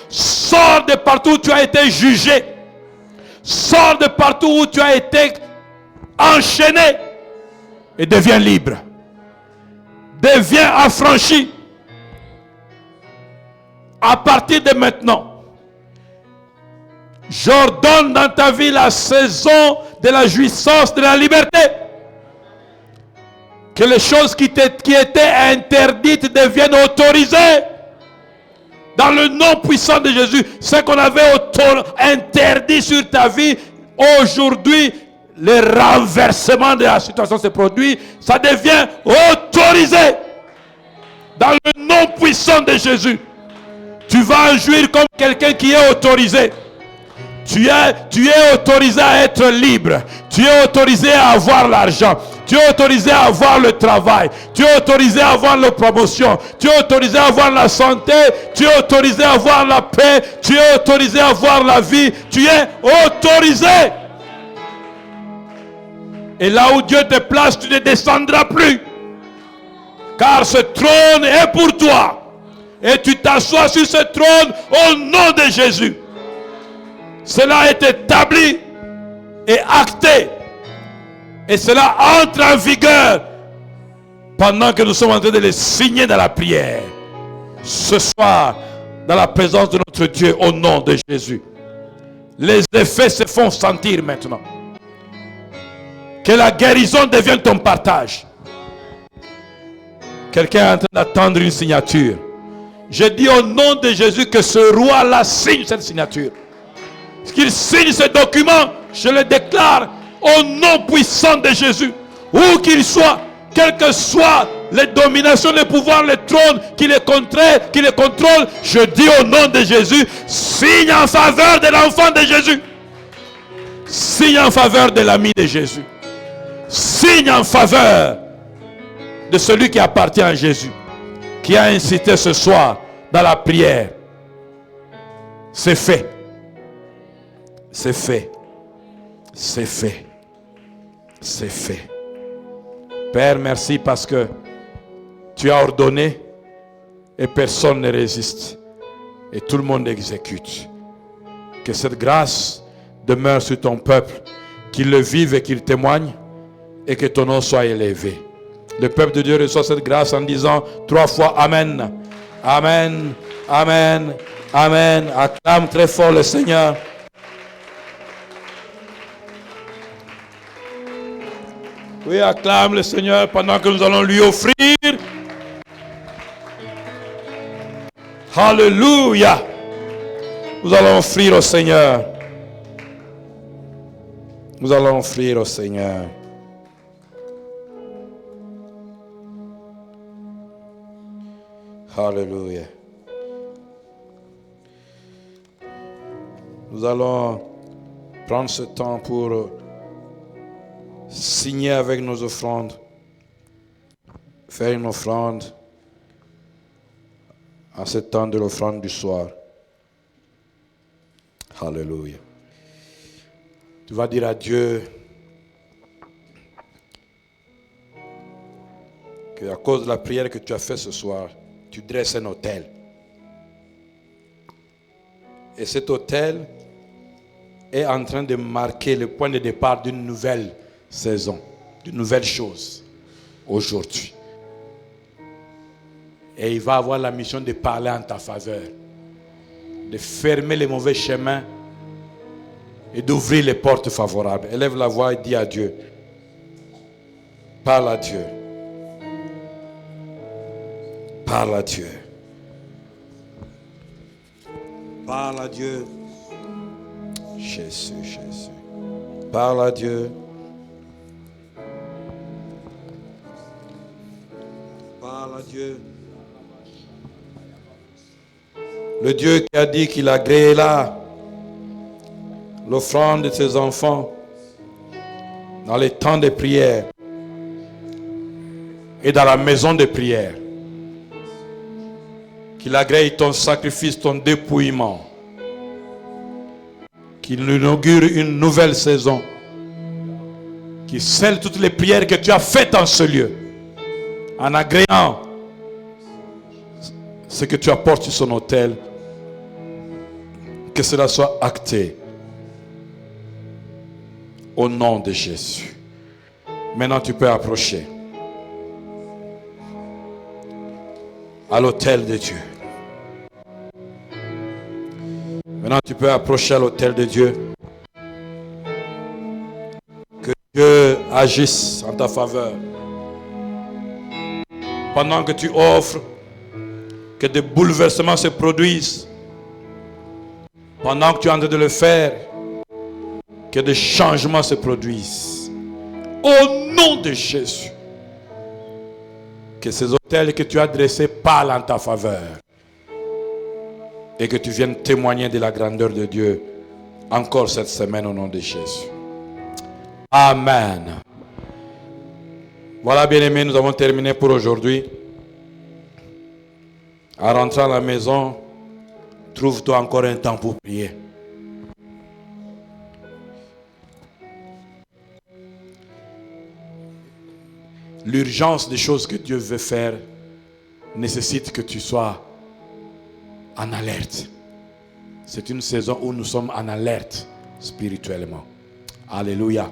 Sors de partout où tu as été jugé. Sors de partout où tu as été enchaîné. et deviens libre. Deviens affranchi. À partir de maintenant, j'ordonne dans ta vie la saison de la jouissance de la liberté. Que les choses qui étaient interdites deviennent autorisées. Dans le nom puissant de Jésus, ce qu'on avait interdit sur ta vie, aujourd'hui, le renversement de la situation se produit, ça devient autorisé. Dans le nom puissant de Jésus, tu vas en jouir comme quelqu'un qui est autorisé. Tu es autorisé à être libre. Tu es autorisé à avoir l'argent. Tu es autorisé à avoir le travail. Tu es autorisé à avoir la promotion. Tu es autorisé à avoir la santé. Tu es autorisé à avoir la paix. Tu es autorisé à avoir la vie. Tu es autorisé. Et là où Dieu te place, tu ne descendras plus. Car ce trône est pour toi. Et tu t'assois sur ce trône au nom de Jésus. Cela est établi et acté. Et cela entre en vigueur pendant que nous sommes en train de les signer dans la prière. Ce soir, dans la présence de notre Dieu, au nom de Jésus. Les effets se font sentir maintenant. Que la guérison devienne ton partage. Quelqu'un est en train d'attendre une signature. Je dis au nom de Jésus que ce roi-là signe cette signature. Qu'il signe ce document, je le déclare au nom puissant de Jésus. Où qu'il soit, quelles que soient les dominations, les pouvoirs, les trônes qui les contrôlent, je dis au nom de Jésus, signe en faveur de l'enfant de Jésus. Signe en faveur de l'ami de Jésus. Signe en faveur de celui qui appartient à Jésus, qui a incité ce soir dans la prière. C'est fait. C'est fait. C'est fait. C'est fait. Père, merci parce que tu as ordonné et personne ne résiste. Et tout le monde exécute. Que cette grâce demeure sur ton peuple, qu'il le vive et qu'il témoigne, et que ton nom soit élevé. Le peuple de Dieu reçoit cette grâce en disant 3 fois Amen. Amen. Amen. Amen. Acclame très fort le Seigneur. Oui, acclame le Seigneur pendant que nous allons lui offrir. Alléluia. Nous allons offrir au Seigneur. Nous allons offrir au Seigneur. Alléluia. Nous allons prendre ce temps pour signer avec nos offrandes, faire une offrande en ce temps de l'offrande du soir. Alléluia. Tu vas dire à Dieu que à cause de la prière que tu as faite ce soir, tu dresses un autel. Et cet autel est en train de marquer le point de départ d'une nouvelle saison, d'une nouvelle chose aujourd'hui. Et il va avoir la mission de parler en ta faveur, de fermer les mauvais chemins et d'ouvrir les portes favorables. Élève la voix et dis à Dieu. Parle à Dieu. Parle à Dieu. Parle à Dieu. Jésus, Jésus. Parle à Dieu. Parle à Dieu. Le Dieu qui a dit qu'il agrée là l'offrande de ses enfants dans les temps de prière et dans la maison de prière. Qu'il agrée ton sacrifice, ton dépouillement. Qu'il inaugure une nouvelle saison. Qu'il scelle toutes les prières que tu as faites en ce lieu. En agréant ce que tu apportes sur son autel. Que cela soit acté. Au nom de Jésus. Maintenant, tu peux approcher à l'autel de Dieu. Maintenant, tu peux approcher à l'autel de Dieu. Que Dieu agisse en ta faveur. Pendant que tu offres, que des bouleversements se produisent. Pendant que tu es en train de le faire, que des changements se produisent. Au nom de Jésus. Que ces autels que tu as dressés parlent en ta faveur. Et que tu viennes témoigner de la grandeur de Dieu encore cette semaine au nom de Jésus. Amen. Voilà, bien-aimés, nous avons terminé pour aujourd'hui. En rentrant à la maison, trouve-toi encore un temps pour prier. L'urgence des choses que Dieu veut faire nécessite que tu sois en alerte. C'est une saison où nous sommes en alerte spirituellement. Alléluia.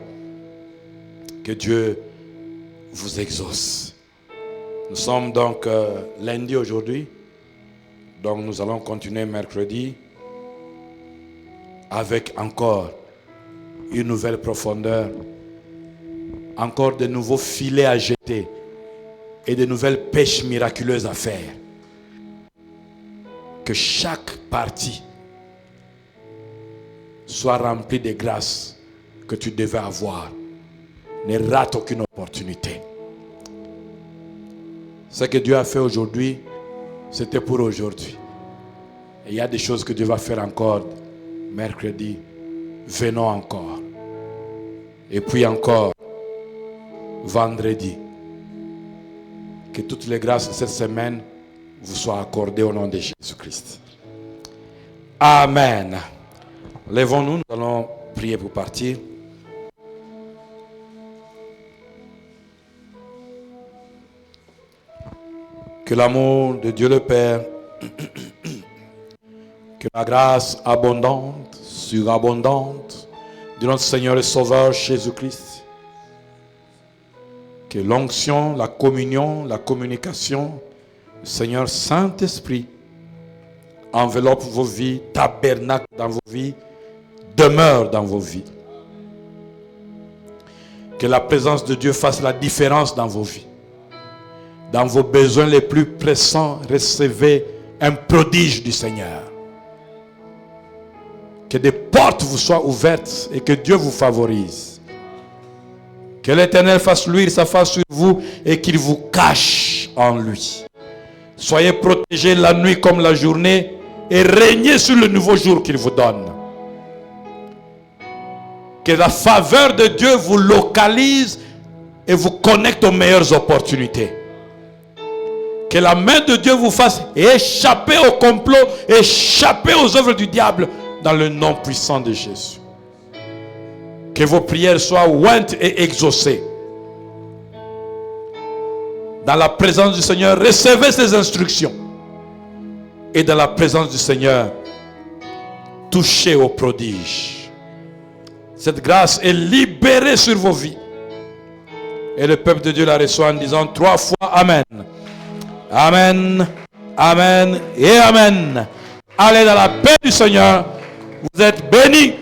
Que Dieu vous exauce. Nous sommes donc lundi aujourd'hui. Donc nous allons continuer mercredi avec encore une nouvelle profondeur, encore de nouveaux filets à jeter et de nouvelles pêches miraculeuses à faire. Que chaque partie soit remplie des grâces que tu devais avoir. Ne rate aucune opportunité. Ce que Dieu a fait aujourd'hui, c'était pour aujourd'hui. Et il y a des choses que Dieu va faire encore mercredi. Venons encore. Et puis encore vendredi. Que toutes les grâces de cette semaine vous soient accordées au nom de Jésus-Christ. Amen. Lèvons-nous, nous allons prier pour partir. Que l'amour de Dieu le Père, que la grâce abondante, surabondante de notre Seigneur et Sauveur Jésus-Christ, que l'onction, la communion, la communication, le Seigneur Saint-Esprit enveloppe vos vies, tabernacle dans vos vies, demeure dans vos vies. Que la présence de Dieu fasse la différence dans vos vies. Dans vos besoins les plus pressants, recevez un prodige du Seigneur. Que des portes vous soient ouvertes et que Dieu vous favorise. Que l'Éternel fasse luire sa face sur vous et qu'il vous cache en lui. Soyez protégés la nuit comme la journée et régnez sur le nouveau jour qu'il vous donne. Que la faveur de Dieu vous localise et vous connecte aux meilleures opportunités. Que la main de Dieu vous fasse échapper au complot, échapper aux œuvres du diable dans le nom puissant de Jésus. Que vos prières soient ointes et exaucées. Dans la présence du Seigneur, recevez ses instructions. Et dans la présence du Seigneur, touchez au prodige. Cette grâce est libérée sur vos vies. Et le peuple de Dieu la reçoit en disant 3 fois Amen. Amen, Amen et Amen. Allez dans la paix du Seigneur. Vous êtes bénis.